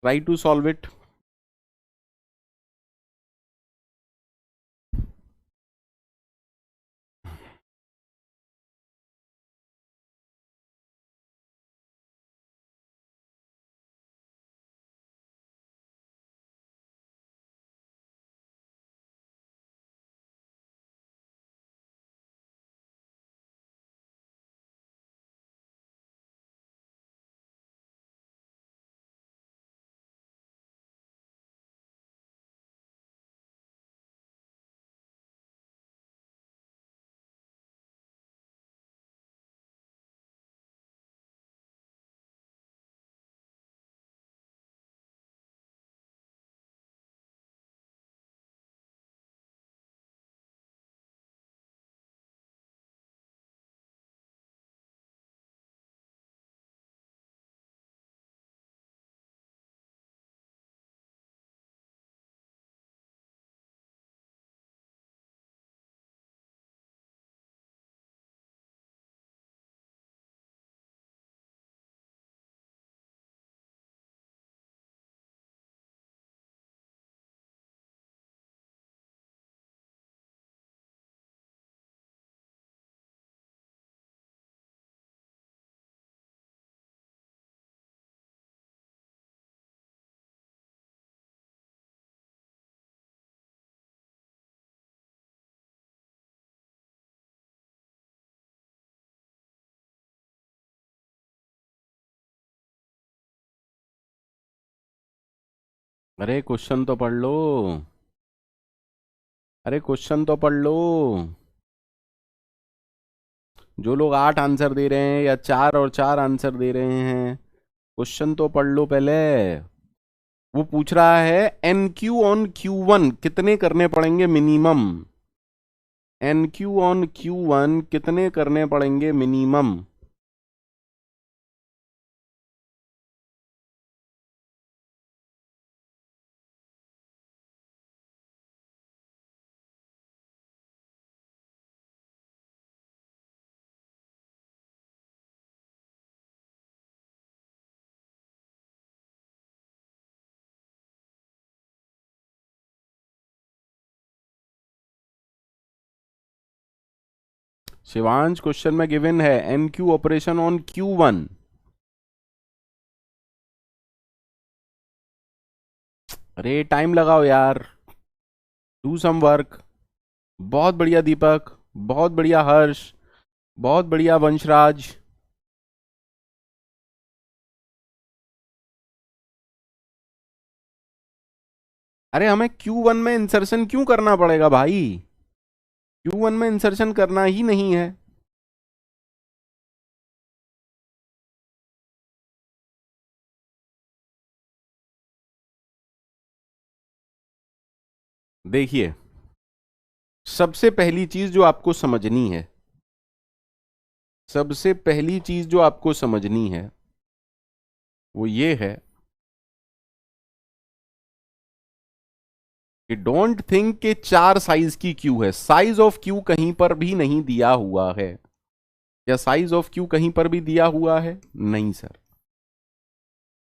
Try to solve it. अरे क्वेश्चन तो पढ़ लो, अरे क्वेश्चन तो पढ़ लो। जो लोग 8 आंसर दे रहे हैं या 4 और 4 आंसर दे रहे हैं, क्वेश्चन तो पढ़ लो पहले। वो पूछ रहा है enqueue on queue one कितने करने पड़ेंगे minimum. Enqueue on queue one कितने करने पड़ेंगे मिनिमम। शिवांश क्वेश्चन में गिवन है enqueue operation on queue one. अरे टाइम लगाओ यार, डू सम वर्क। बहुत बढ़िया दीपक, बहुत बढ़िया हर्ष, बहुत बढ़िया वंशराज। अरे हमें Q1 में इंसर्शन क्यों करना पड़ेगा भाई? Q1 में इंसर्शन करना ही नहीं है। देखिए, सबसे पहली चीज जो आपको समझनी है, सबसे पहली चीज जो आपको समझनी है वो ये है कि डोंट थिंक कि 4 साइज की क्यू है। साइज ऑफ क्यू कहीं पर भी नहीं दिया हुआ है। क्या साइज ऑफ क्यू कहीं पर भी दिया हुआ है? नहीं सर।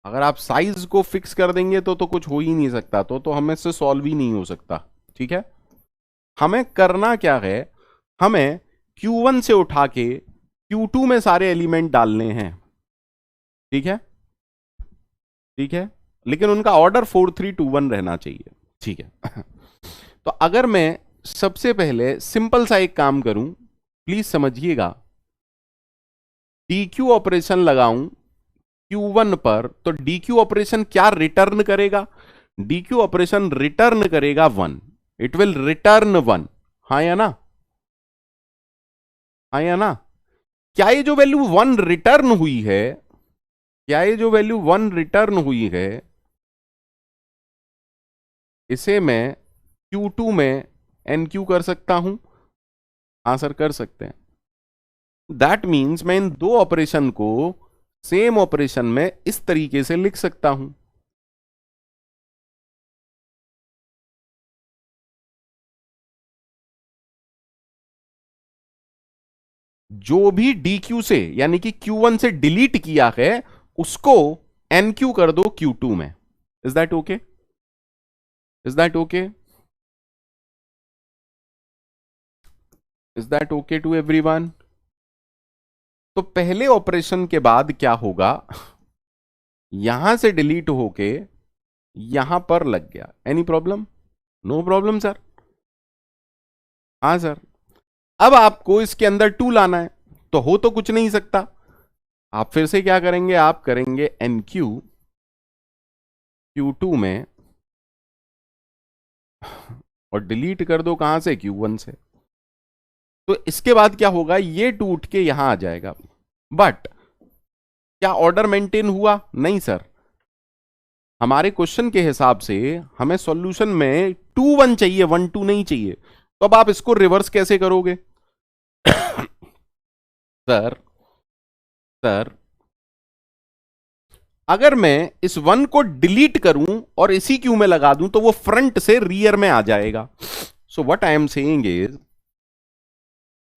अगर आप साइज को फिक्स कर देंगे तो कुछ हो ही नहीं सकता, तो हमें से सॉल्व ही नहीं हो सकता। ठीक है, हमें करना क्या है, हमें Q1 से उठा के Q2 में सारे एलिमेंट डालने हैं। ठीक है, ठीक है, लेकिन उनका ऑर्डर 4 3 2 1 रहना चाहिए। ठीक है तो अगर मैं सबसे पहले सिंपल सा एक काम करूं, प्लीज समझिएगा, DQ ऑपरेशन लगाऊं Q1 पर, तो DQ ऑपरेशन क्या रिटर्न करेगा? DQ ऑपरेशन रिटर्न करेगा 1। It will return 1। हाँ या ना? हाँ या ना? क्या ये जो वैल्यू 1 रिटर्न हुई है, क्या ये जो वैल्यू 1 रिटर्न हुई है, इसे मैं Q2 में NQ कर सकता हूं? हाँ सर, कर सकते हैं। दैट मीन्स मैं इन दो ऑपरेशन को सेम ऑपरेशन में इस तरीके से लिख सकता हूं। जो भी DQ से यानी कि Q1 से डिलीट किया है उसको NQ कर दो Q2 में। Is that okay? Is that okay? Is that okay to everyone? तो पहले ऑपरेशन के बाद क्या होगा, यहां से डिलीट होके यहां पर लग गया। Any problem? No problem sir. हाँ सर। अब आपको इसके अंदर 2 लाना है, तो हो तो कुछ नहीं सकता। आप फिर से क्या करेंगे, आप करेंगे NQ Q2 में और डिलीट कर दो कहां से? Q1 से। तो इसके बाद क्या होगा, ये 2 उठ के यहां आ जाएगा। बट क्या ऑर्डर मेंटेन हुआ? नहीं सर। हमारे क्वेश्चन के हिसाब से हमें सॉल्यूशन में 2 1 चाहिए, 1 2 नहीं चाहिए। तो अब आप इसको रिवर्स कैसे करोगे? सर, सर, अगर मैं इस 1 को डिलीट करूं और इसी क्यू में लगा दूं तो वो फ्रंट से रियर में आ जाएगा। So what I am saying is,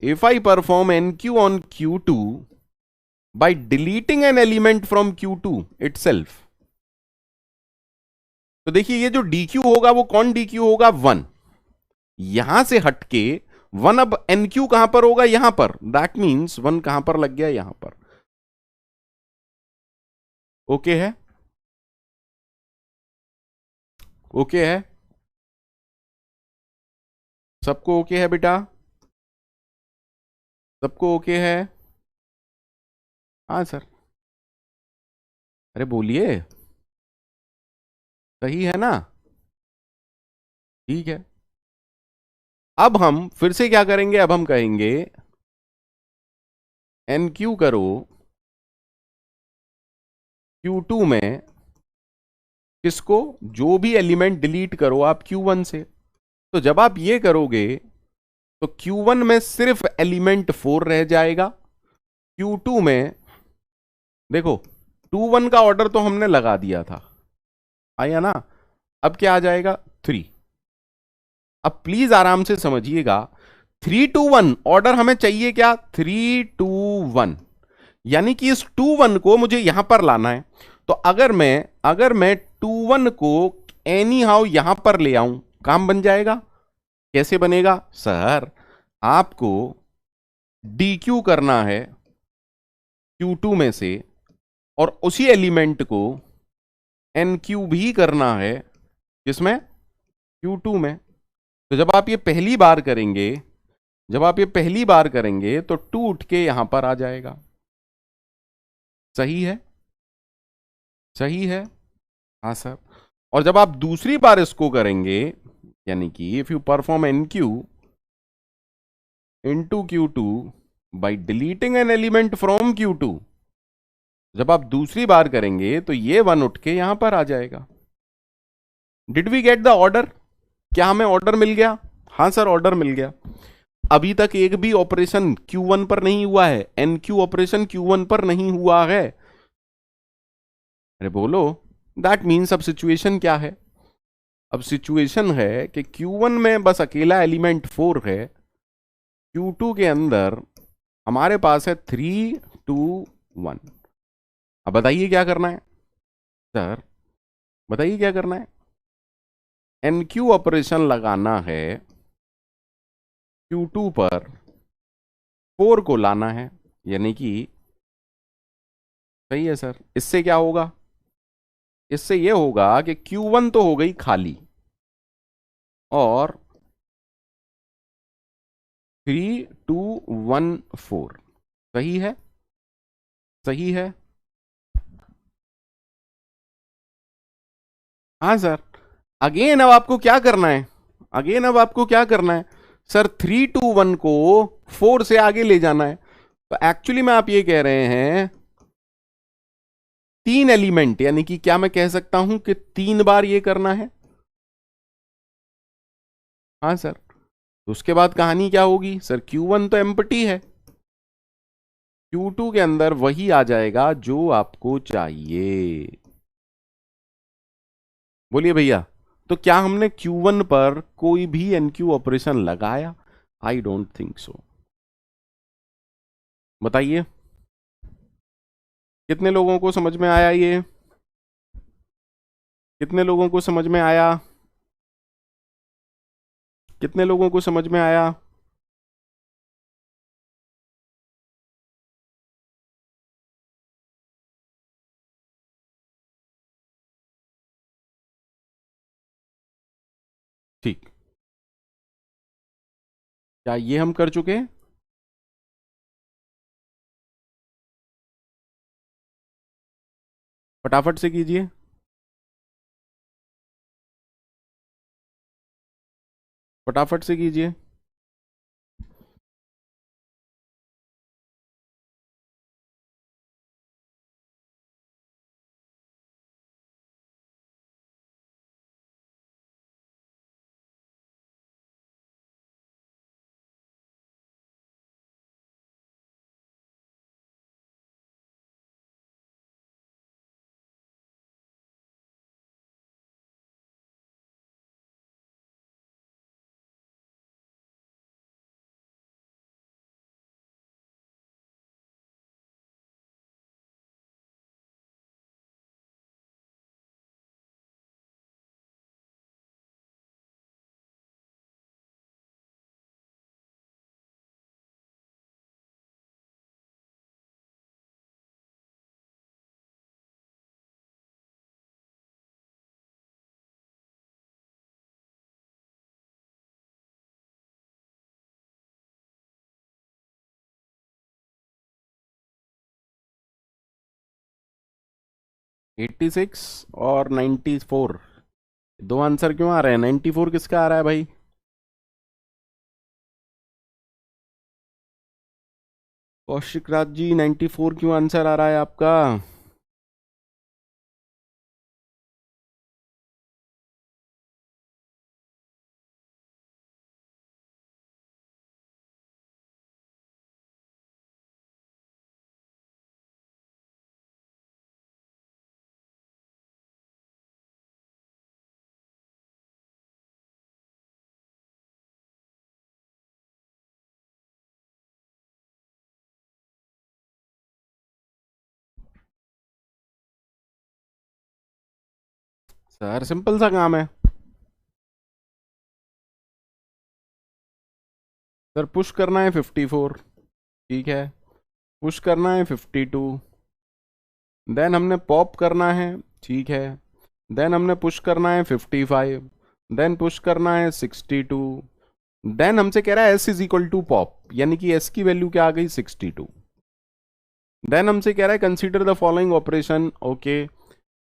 if I perform NQ on Q2 by deleting an element from Q2 itself, तो देखिए ये जो DQ होगा वो कौन DQ होगा? 1। यहां से हटके 1 अब NQ कहां पर होगा? यहां पर। दैट मीन्स 1 कहां पर लग गया? यहां पर। ओके है? ओके है? सबको ओके है बेटा? सबको ओके है? हाँ सर। अरे बोलिए, सही है ना? ठीक है। अब हम फिर से क्या करेंगे, अब हम कहेंगे NQ करो Q2 में, किसको? जो भी एलिमेंट डिलीट करो आप Q1 से। तो जब आप ये करोगे तो Q1 में सिर्फ एलिमेंट 4 रह जाएगा। Q2 में देखो 2 1 का ऑर्डर तो हमने लगा दिया था, आया ना? अब क्या आ जाएगा? 3। अब प्लीज आराम से समझिएगा, 3 2 1 ऑर्डर हमें चाहिए क्या? 3 2 1, यानी कि इस 2 1 को मुझे यहां पर लाना है। तो अगर मैं 2 1 को एनी हाउ यहां पर ले आऊं, काम बन जाएगा। कैसे बनेगा? सर, आपको DQ करना है Q2 में से और उसी एलिमेंट को NQ भी करना है, जिसमें Q2 में। तो जब आप ये पहली बार करेंगे, जब आप ये पहली बार करेंगे तो 2 उठ के यहां पर आ जाएगा। सही है? सही है? हाँ सर। और जब आप दूसरी बार इसको करेंगे, यानी कि if you perform enqueue into queue two by deleting an element from queue two, जब आप दूसरी बार करेंगे तो ये वन उठ के यहां पर आ जाएगा। Did we get the order? क्या हमें ऑर्डर मिल गया? हाँ सर, ऑर्डर मिल गया। अभी तक एक भी ऑपरेशन Q1 पर नहीं हुआ है, NQ ऑपरेशन Q1 पर नहीं हुआ है। अरे बोलो, दैट मीन्स अब सिचुएशन क्या है? अब सिचुएशन है कि Q1 में बस अकेला एलिमेंट 4 है, Q2 के अंदर हमारे पास है 3 2 1। अब बताइए क्या करना है सर, बताइए क्या करना है? NQ ऑपरेशन लगाना है, Q2 पर 4 को लाना है, यानी कि सही है सर। इससे क्या होगा? इससे यह होगा कि Q1 तो हो गई खाली, और 3 2 1 4 सही है, सही है। हाँ सर, अगेन अब आपको क्या करना है? अगेन अब आपको क्या करना है सर? 3 2 1 को 4 से आगे ले जाना है। तो एक्चुअली में आप ये कह रहे हैं 3 एलिमेंट, यानी कि क्या मैं कह सकता हूं कि 3 बार ये करना है? हाँ सर। तो उसके बाद कहानी क्या होगी सर? Q1 तो एम्प्टी है, Q2 के अंदर वही आ जाएगा जो आपको चाहिए। बोलिए भैया, तो क्या हमने Q1 पर कोई भी NQ ऑपरेशन लगाया? I don't think so. बताइए, कितने लोगों को समझ में आया ये? कितने लोगों को समझ में आया? कितने लोगों को समझ में आया? ठीक, क्या ये हम कर चुके हैं? फटाफट से कीजिए। फटाफट से कीजिए। एट्टी सिक्स और 94, दो आंसर क्यों आ रहे हैं? 94 किसका आ रहा है भाई? कौशिक राज जी, 94 क्यों आंसर आ रहा है आपका? सर सिंपल सा काम है सर, पुश करना है 54, ठीक है, पुश करना है 52, देन हमने पॉप करना है, ठीक है, देन हमने पुश करना है 55, देन पुश करना है 62, देन हमसे कह रहा है S is equal to pop, यानी कि S की वैल्यू क्या आ गई? 62। देन हमसे कह रहा है consider the following operation, okay,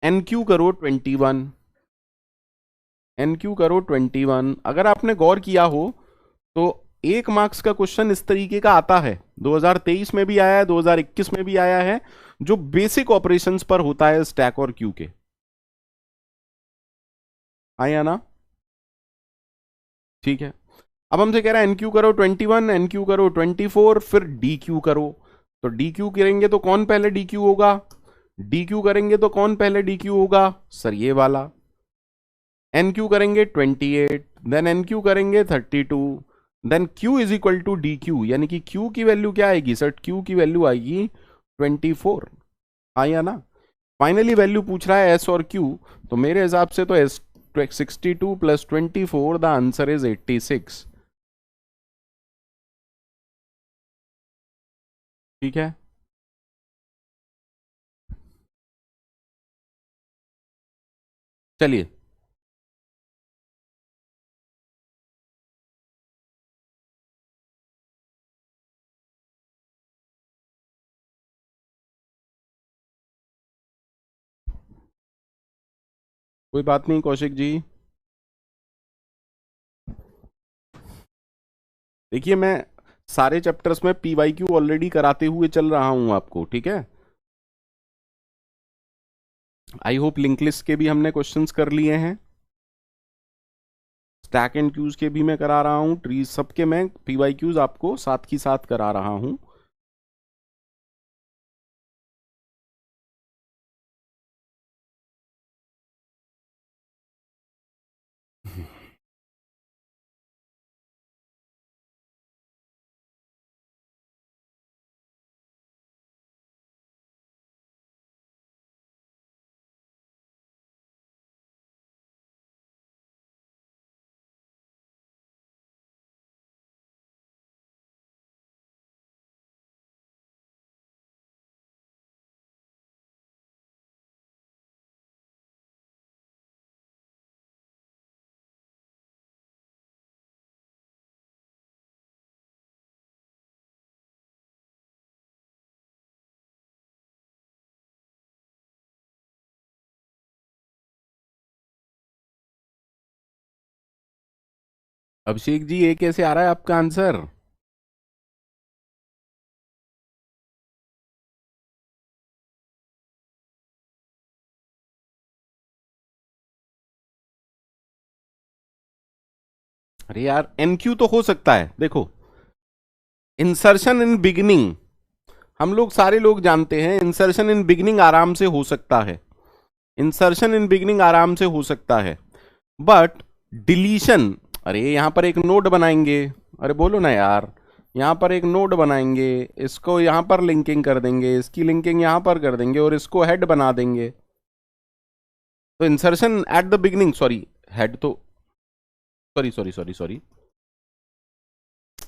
NQ करो 21, एन क्यू करो 21। अगर आपने गौर किया हो तो 1 मार्क्स का क्वेश्चन इस तरीके का आता है, 2023 में भी आया है, 2021 में भी आया है, जो बेसिक ऑपरेशंस पर होता है स्टैक और क्यू के। आया ना? ठीक है। अब हमसे कह रहा है एन क्यू करो 21, एन क्यू करो 24, फिर डी क्यू करो। तो डी क्यू करेंगे तो कौन पहले डी क्यू होगा? डी क्यू करेंगे तो कौन पहले डी क्यू होगा? सर ये वाला। एन क्यू करेंगे 28, देन एन क्यू करेंगे 32, then queue is equal to dequeue, यानी कि क्यू की वैल्यू क्या आएगी सर? क्यू की वैल्यू आएगी 24। आया ना? फाइनली वैल्यू पूछ रहा है एस और क्यू, तो मेरे हिसाब से तो S 62 plus 24, the answer is 86। ठीक है। चलिए, कोई बात नहीं कौशिक जी। देखिए, मैं सारे चैप्टर्स में पीवाईक्यू ऑलरेडी कराते हुए चल रहा हूं आपको, ठीक है। आई होप लिंक लिस्ट के भी हमने क्वेश्चंस कर लिए हैं, स्टैक एंड क्यूज के भी मैं करा रहा हूं, ट्रीज सबके मैं पीवाईक्यूज आपको साथ ही साथ करा रहा हूं। अभिषेक जी, ये कैसे आ रहा है आपका आंसर? अरे यार, एनक्यू तो हो सकता है। देखो, इंसर्शन इन बिगिनिंग हम लोग सारे लोग जानते हैं, इंसर्शन इन बिगिनिंग आराम से हो सकता है, इंसर्शन इन बिगिनिंग आराम से हो सकता है, बट डिलीशन, अरे यहां पर एक नोड बनाएंगे, अरे बोलो ना यार, यहां पर एक नोड बनाएंगे, इसको यहां पर लिंकिंग कर देंगे, इसकी लिंकिंग यहां पर कर देंगे और इसको हेड बना देंगे। तो insertion at the beginning, sorry head तो, sorry sorry sorry sorry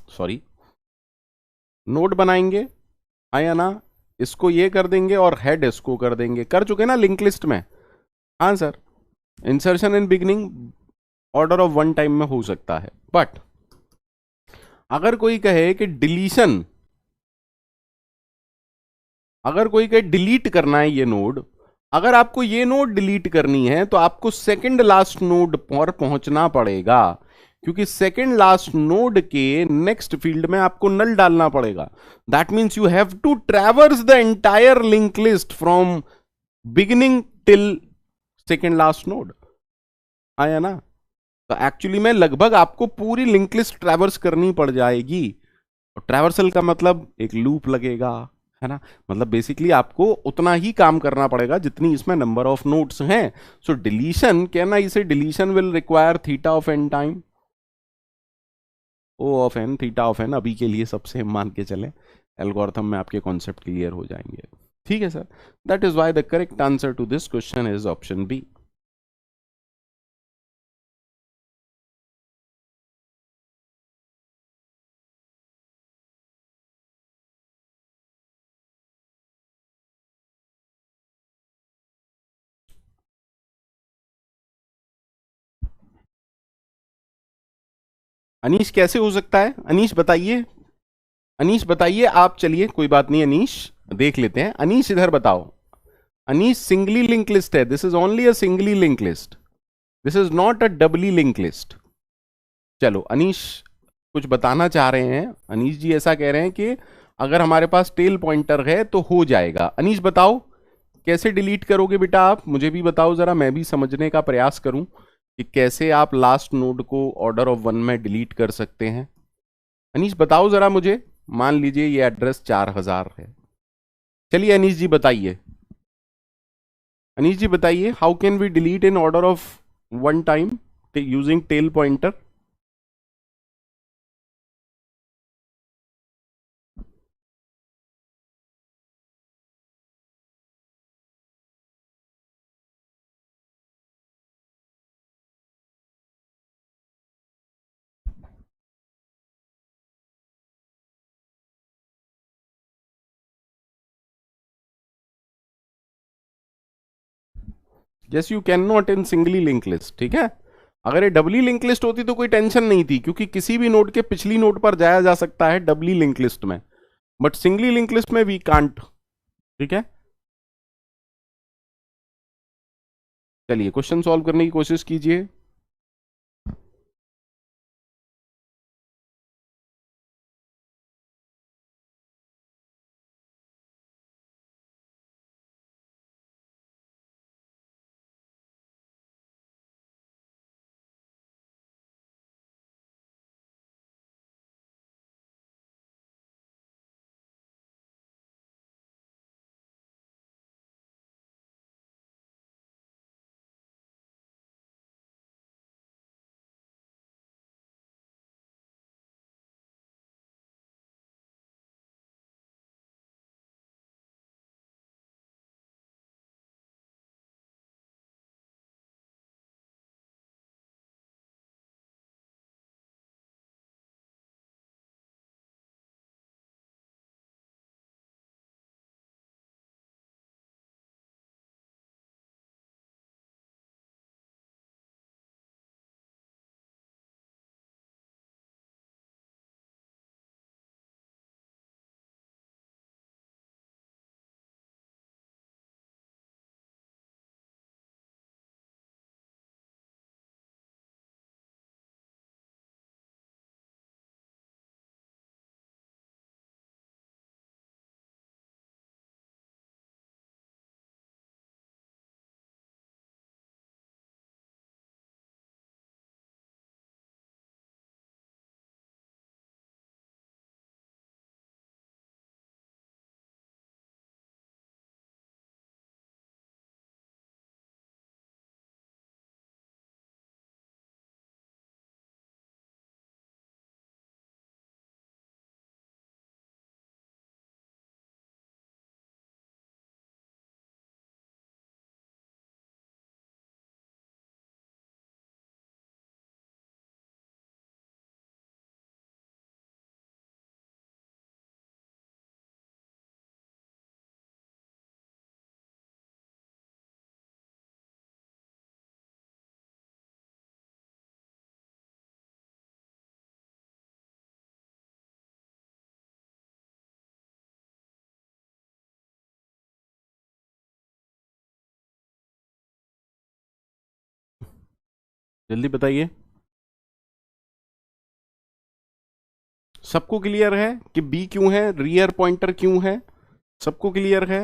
sorry, node बनाएंगे, आया ना, इसको ये कर देंगे और हेड इसको कर देंगे, कर चुके ना लिंक लिस्ट में। हाँ sir, insertion in beginning order of one time में हो सकता है, बट अगर कोई कहे कि डिलीशन, अगर कोई कहे डिलीट करना है ये नोड, अगर आपको ये नोड डिलीट करनी है तो आपको सेकंड लास्ट नोड पर पहुंचना पड़ेगा, क्योंकि सेकंड लास्ट नोड के नेक्स्ट फील्ड में आपको नल डालना पड़ेगा। That means you have to traverse the entire link list from beginning till second last node. आया ना? तो एक्चुअली में लगभग आपको पूरी लिंक लिस्ट ट्रैवर्स करनी पड़ जाएगी, और ट्रैवर्सल का मतलब एक लूप लगेगा, है ना, मतलब बेसिकली आपको उतना ही काम करना पड़ेगा जितनी इसमें नंबर ऑफ नोड्स हैं। सो डिलीशन कहना, इसे deletion will require theta of n time, O of n, theta of n, अभी के लिए सबसे मान के चले, एल्गोरिथम में आपके कॉन्सेप्ट क्लियर हो जाएंगे। ठीक है sir, that is why the correct answer to this question is option B. Anish, कैसे हो सकता है? अनीश बताइए, अनीश बताइए आप, चलिए कोई बात नहीं, अनीश देख लेते हैं। अनीश इधर बताओ, अनीश सिंगली लिंक लिस्ट है, this is only a singly link list. This is not a doubly link list. चलो अनीश कुछ बताना चाह रहे हैं। अनीश जी ऐसा कह रहे हैं कि अगर हमारे पास टेल पॉइंटर है तो हो जाएगा। अनीश बताओ कैसे डिलीट करोगे बेटा, आप मुझे भी बताओ जरा, मैं भी समझने का प्रयास करूं कि कैसे आप लास्ट नोड को ऑर्डर ऑफ 1 में डिलीट कर सकते हैं। अनीश बताओ जरा मुझे। मान लीजिए ये एड्रेस 4000 है। चलिए अनीश जी बताइए। अनीश जी बताइए, how can we delete in order of 1 time using tail pointer. Yes you can not in singly link list, ठीक है। अगर ये डबली लिंक लिस्ट होती तो कोई टेंशन नहीं थी, क्योंकि किसी भी नोड के पिछली नोड पर जाया जा सकता है डबली लिंक लिस्ट में, बट सिंगली लिंक लिस्ट में वी कांट। ठीक है, चलिए क्वेश्चन सॉल्व करने की कोशिश कीजिए। जल्दी बताइए। सबको क्लियर है कि बी क्यों है, रियर पॉइंटर क्यों है? सबको क्लियर है?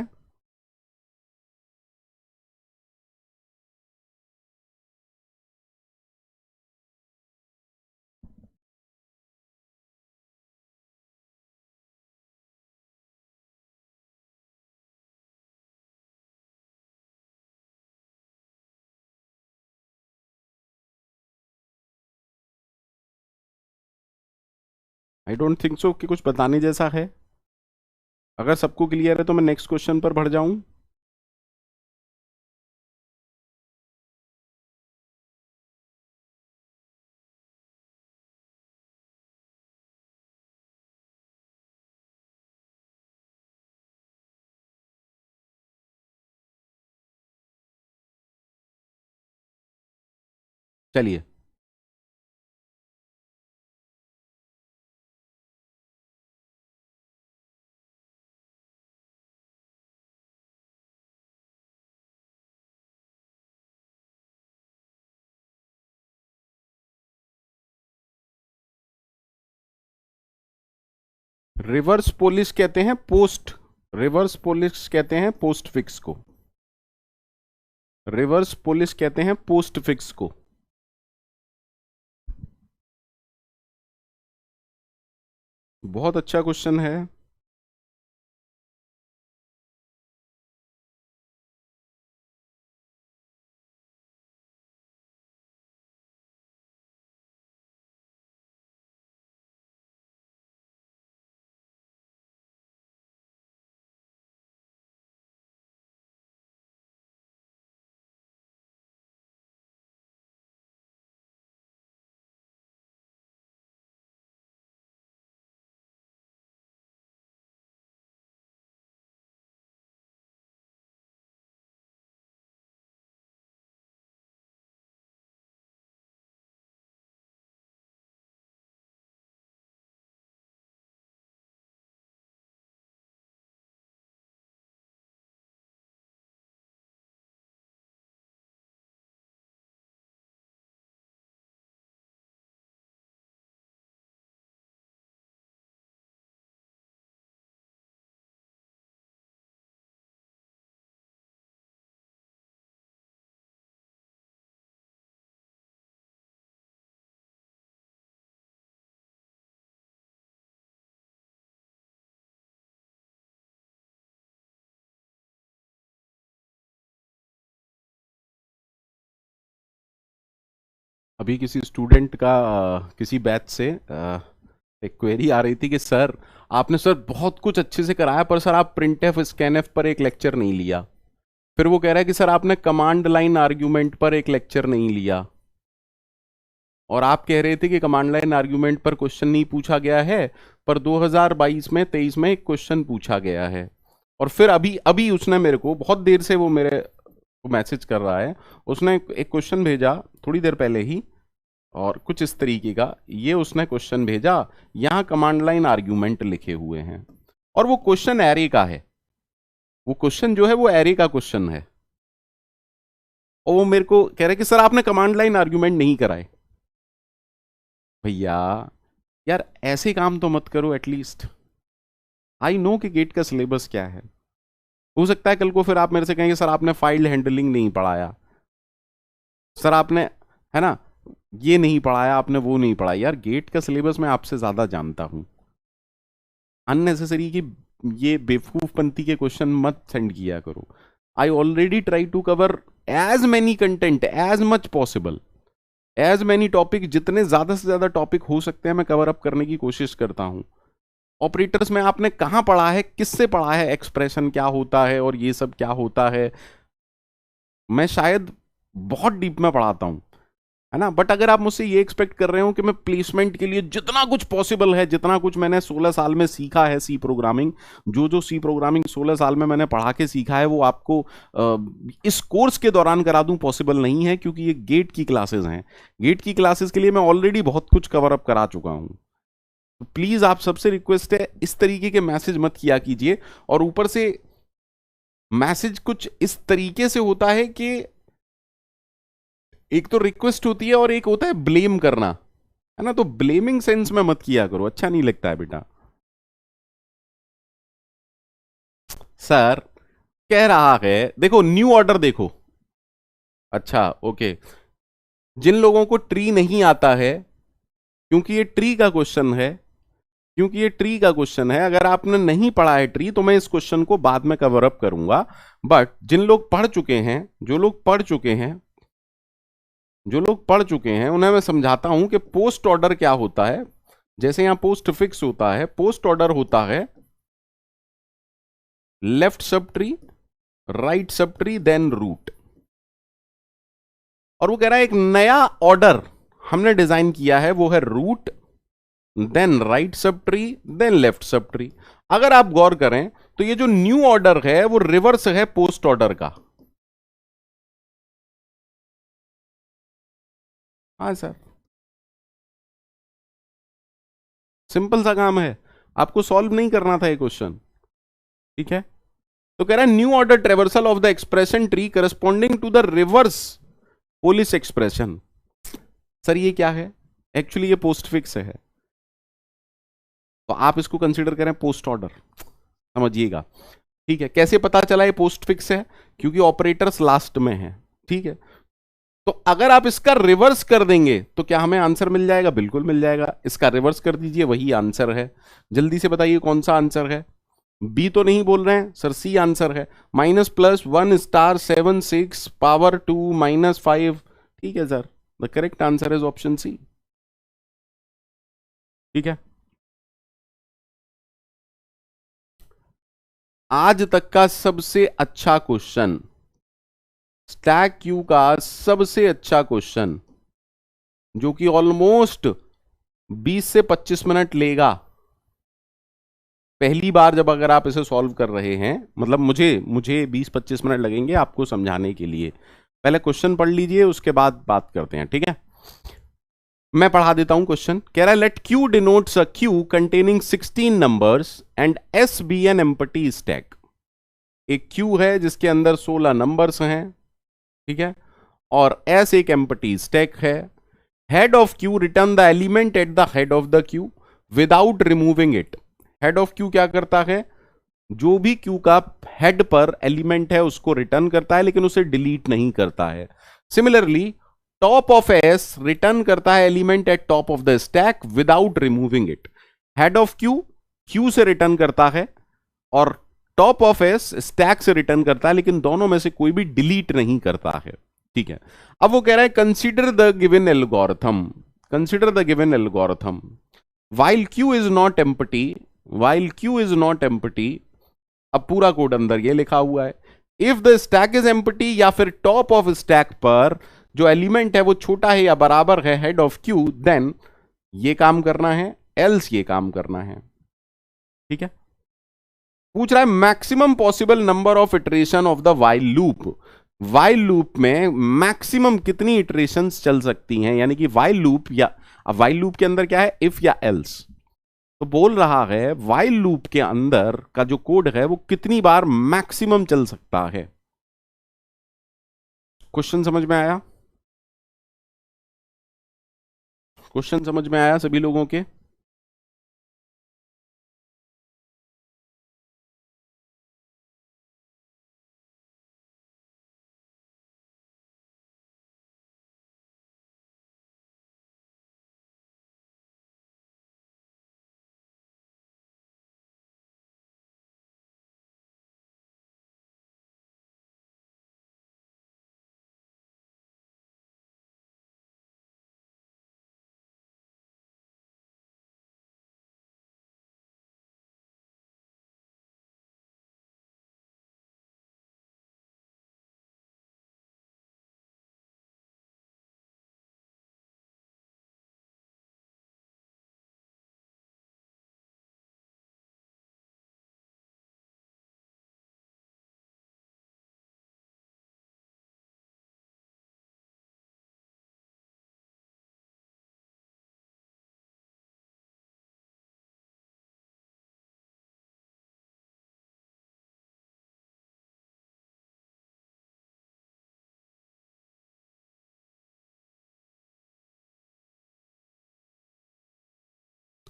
आई डोंट थिंक सो कि कुछ बताने जैसा है। अगर सबको क्लियर है तो मैं नेक्स्ट क्वेश्चन पर बढ़ जाऊं। चलिए रिवर्स पोलिश कहते हैं पोस्ट, रिवर्स पोलिश कहते हैं पोस्ट फिक्स को, रिवर्स पोलिश कहते हैं पोस्ट फिक्स को। बहुत अच्छा क्वेश्चन है। अभी किसी स्टूडेंट का किसी बैच से एक क्वेरी आ रही थी कि सर आपने सर बहुत कुछ अच्छे से कराया, पर सर आप प्रिंट एफ स्कैन एफ पर एक लेक्चर नहीं लिया। फिर वो कह रहा है कि सर आपने कमांड लाइन आर्ग्यूमेंट पर एक लेक्चर नहीं लिया, और आप कह रहे थे कि कमांड लाइन आर्ग्यूमेंट पर क्वेश्चन नहीं पूछा गया है, पर 2022 में 23 में एक क्वेश्चन पूछा गया है। और फिर अभी अभी उसने मेरे को बहुत देर से वो मेरे को मैसेज कर रहा है, उसने एक क्वेश्चन भेजा थोड़ी देर पहले ही, और कुछ इस तरीके का ये उसने क्वेश्चन भेजा, यहां कमांड लाइन आर्ग्यूमेंट लिखे हुए हैं, और वो क्वेश्चन एरे का है, वो क्वेश्चन जो है वो एरे का क्वेश्चन है, और वो मेरे को कह रहे कि सर आपने कमांड लाइन आर्ग्यूमेंट नहीं कराए। भैया यार ऐसे काम तो मत करो, एटलीस्ट आई नो कि गेट का सिलेबस क्या है। हो सकता है कल को फिर आप मेरे से कहेंगे सर आपने फाइल हैंडलिंग नहीं पढ़ाया, सर आपने, है ना, ये नहीं पढ़ाया आपने, वो नहीं पढ़ाया। यार गेट का सिलेबस मैं आपसे ज्यादा जानता हूं, अननेसेसरी की ये बेवकूफपंती के क्वेश्चन मत सेंड किया करो। I already try to cover as many content as much possible, as many topic, जितने ज्यादा से ज्यादा टॉपिक हो सकते हैं मैं कवर अप करने की कोशिश करता हूं। ऑपरेटर्स में आपने कहां पढ़ा है, किससे पढ़ा है, एक्सप्रेशन क्या होता है और ये सब क्या होता है, मैं शायद बहुत डीप में पढ़ाता हूं, है ना। बट अगर आप मुझसे ये एक्सपेक्ट कर रहे हो कि मैं प्लेसमेंट के लिए जितना कुछ पॉसिबल है, जितना कुछ मैंने 16 साल में सीखा है सी प्रोग्रामिंग, जो जो सी प्रोग्रामिंग 16 साल में मैंने पढ़ा के सीखा है वो आपको इस कोर्स के दौरान करा दूं, पॉसिबल नहीं है, क्योंकि ये गेट की क्लासेस हैं। गेट की क्लासेस के लिए मैं ऑलरेडी बहुत कुछ कवर अप करा चुका हूं। तो प्लीज आप सबसे रिक्वेस्ट है, इस तरीके के मैसेज मत किया कीजिए। और ऊपर से मैसेज कुछ इस तरीके से होता है कि एक तो रिक्वेस्ट होती है और एक होता है ब्लेम करना, है ना। तो ब्लेमिंग सेंस में मत किया करो, अच्छा नहीं लगता है बेटा। सर कह रहा है, देखो न्यू ऑर्डर देखो, अच्छा ओके, जिन लोगों को ट्री नहीं आता है, क्योंकि ये ट्री का क्वेश्चन है, क्योंकि ये ट्री का क्वेश्चन है, अगर आपने नहीं पढ़ा है ट्री तो मैं इस क्वेश्चन को बाद में कवर अप करूंगा। बट जिन लोग पढ़ चुके हैं, जो लोग पढ़ चुके हैं, जो लोग पढ़ चुके हैं उन्हें मैं समझाता हूं कि पोस्ट ऑर्डर क्या होता है। जैसे यहां पोस्ट फिक्स होता है, पोस्ट ऑर्डर होता है left sub tree, right sub tree, then root. और वो कह रहा है एक नया ऑर्डर हमने डिजाइन किया है, वो है root, then right sub tree, then left sub tree. अगर आप गौर करें तो ये जो न्यू ऑर्डर है वो रिवर्स है पोस्ट ऑर्डर का। हाँ सर, सिंपल सा काम है, आपको सॉल्व नहीं करना था ये क्वेश्चन, ठीक है। तो कह रहा है new order traversal of the expression tree corresponding to the reverse polish expression. Sir ये क्या है, एक्चुअली ये पोस्ट फिक्स है। तो आप इसको कंसीडर करें पोस्ट ऑर्डर, समझिएगा। ठीक है, कैसे पता चला ये पोस्ट फिक्स है? क्योंकि ऑपरेटर्स लास्ट में है। ठीक है, तो अगर आप इसका रिवर्स कर देंगे तो क्या हमें आंसर मिल जाएगा? बिल्कुल मिल जाएगा। इसका रिवर्स कर दीजिए, वही आंसर है। जल्दी से बताइए कौन सा आंसर है? बी तो नहीं बोल रहे हैं सर, सी आंसर है। -+1*7 6 ⁻²। ठीक है sir, the correct answer is option C. ठीक है, आज तक का सबसे अच्छा क्वेश्चन, स्टैक क्यू का सबसे अच्छा क्वेश्चन, जो कि ऑलमोस्ट 20 से 25 मिनट लेगा। पहली बार जब अगर आप इसे सॉल्व कर रहे हैं, मतलब मुझे मुझे 20-25 मिनट लगेंगे आपको समझाने के लिए। पहले क्वेश्चन पढ़ लीजिए, उसके बाद बात करते हैं। ठीक है, मैं पढ़ा देता हूं क्वेश्चन। कह रहा है let queue denotes a queue containing 16 numbers and S be an empty stack. एक क्यू है जिसके अंदर 16 नंबर्स हैं, ठीक है, और एस एक एम्प्टी स्टैक है। Head of Q return the element at the head of the Q without removing it. Head of Q क्या करता है? जो भी क्यू का हेड पर एलिमेंट है उसको रिटर्न करता है, लेकिन उसे डिलीट नहीं करता है। Similarly top of S return करता है element eight top of the stack without removing it. Head of Q Q से रिटर्न करता है और टॉप ऑफ एस स्टैक से रिटर्न करता है, लेकिन दोनों में से कोई भी डिलीट नहीं करता है। ठीक है, अब वो कह रहा है consider the given algorithm, consider the given algorithm while q is not empty, while q is not empty। अब पूरा कोड अंदर ये लिखा हुआ है, if the stack is empty या फिर टॉप ऑफ स्टैक पर जो एलिमेंट है वो छोटा है या बराबर है हेड ऑफ क्यू, देन ये काम करना है, एल्स ये काम करना है। ठीक है, पूछ रहा है maximum possible number of iteration of the while loop. While loop में मैक्सिमम कितनी इटरेशंस चल सकती हैं, यानी कि वाइल लूप, या वाइल लूप के अंदर क्या है, इफ या एल्स। तो बोल रहा है वाइल लूप के अंदर का जो कोड है वो कितनी बार मैक्सिमम चल सकता है। क्वेश्चन समझ में आया? क्वेश्चन समझ में आया सभी लोगों के?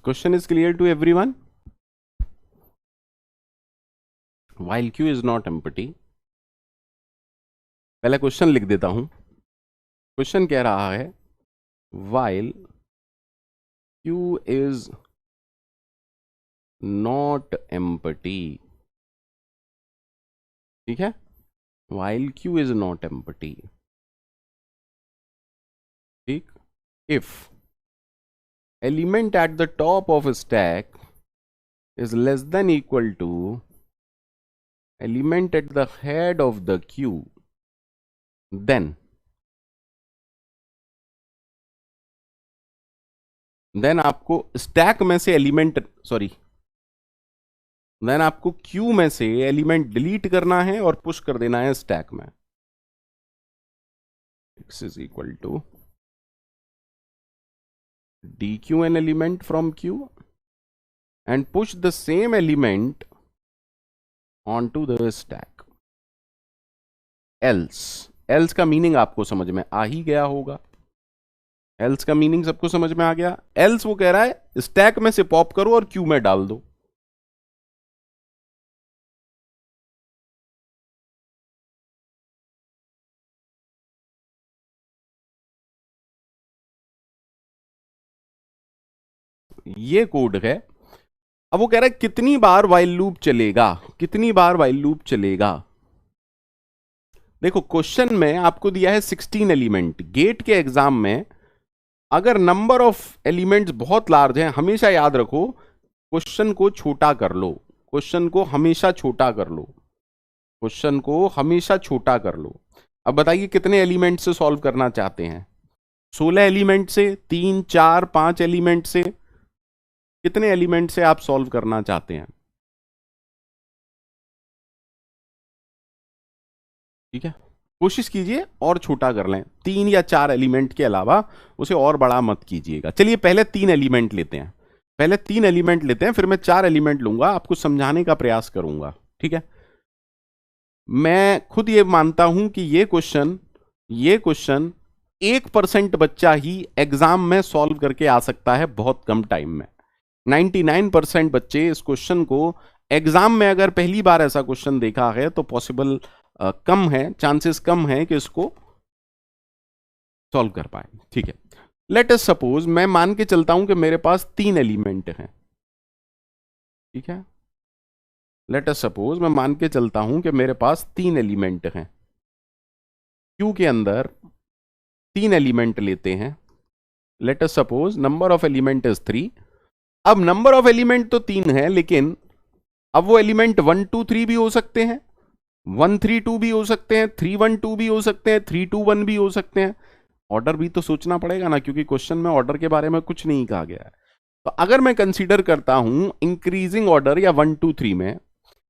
Question is clear to everyone? while q is not empty, पहले क्वेश्चन लिख देता हूं। क्वेश्चन कह रहा है while q is not empty, ठीक है, while q is not empty, ठीक, if element at the top of a stack is less than equal to element at the head of the queue, then आपको stack में से element, sorry, then आपको Q में से element delete करना है और पुश कर देना है स्टैक में। x is equal to dq an element from q and push the same element onto the stack। else, else का मीनिंग आपको समझ में आ ही गया होगा। एल्स का मीनिंग सबको समझ में आ गया। एल्स वो कह रहा है स्टैक में से पॉप करो और क्यू में डाल दो। ये कोड है। अब वो कह रहा है कितनी बार वाइल लूप चलेगा, कितनी बार वाइल लूप चलेगा। देखो क्वेश्चन में आपको दिया है 16 एलिमेंट। गेट के एग्जाम में अगर नंबर ऑफ एलिमेंट्स बहुत लार्ज है, हमेशा याद रखो क्वेश्चन को छोटा कर लो, क्वेश्चन को हमेशा छोटा कर लो, क्वेश्चन को हमेशा छोटा कर लो। अब बताइए कितने एलिमेंट से सॉल्व करना चाहते हैं? 16 एलिमेंट से, 3, 4, 5 एलिमेंट से, कितने एलिमेंट से आप सॉल्व करना चाहते हैं? ठीक है, कोशिश कीजिए और छोटा कर लें, 3 या 4 एलिमेंट के अलावा उसे और बड़ा मत कीजिएगा। चलिए पहले 3 एलिमेंट लेते हैं, पहले 3 एलिमेंट लेते हैं, फिर मैं 4 एलिमेंट लूंगा, आपको समझाने का प्रयास करूंगा। ठीक है, मैं खुद ये मानता हूं कि ये क्वेश्चन 1% बच्चा ही एग्जाम में सॉल्व करके आ सकता है बहुत कम टाइम में। 99% बच्चे इस क्वेश्चन को एग्जाम में अगर पहली बार ऐसा क्वेश्चन देखा है तो पॉसिबल कम है, चांसेस कम है कि इसको सॉल्व कर पाए। ठीक है, लेट अस सपोज मैं मान के चलता हूं कि मेरे पास 3 एलिमेंट हैं। ठीक है, लेट अस सपोज मैं मान के चलता हूं कि मेरे पास 3 एलिमेंट हैं। क्यू के अंदर 3 एलिमेंट लेते हैं। Let us suppose number of element is 3। अब नंबर ऑफ एलिमेंट तो 3 है, लेकिन अब वो एलिमेंट 1 2 3 भी हो सकते हैं, 1 3 2 भी हो सकते हैं, 3 1 2 भी हो सकते हैं, 3 2 1 भी हो सकते हैं। ऑर्डर भी तो सोचना पड़ेगा ना, क्योंकि क्वेश्चन में ऑर्डर के बारे में कुछ नहीं कहा गया है। तो अगर मैं कंसीडर करता हूं इंक्रीजिंग ऑर्डर या 1 2 3 में,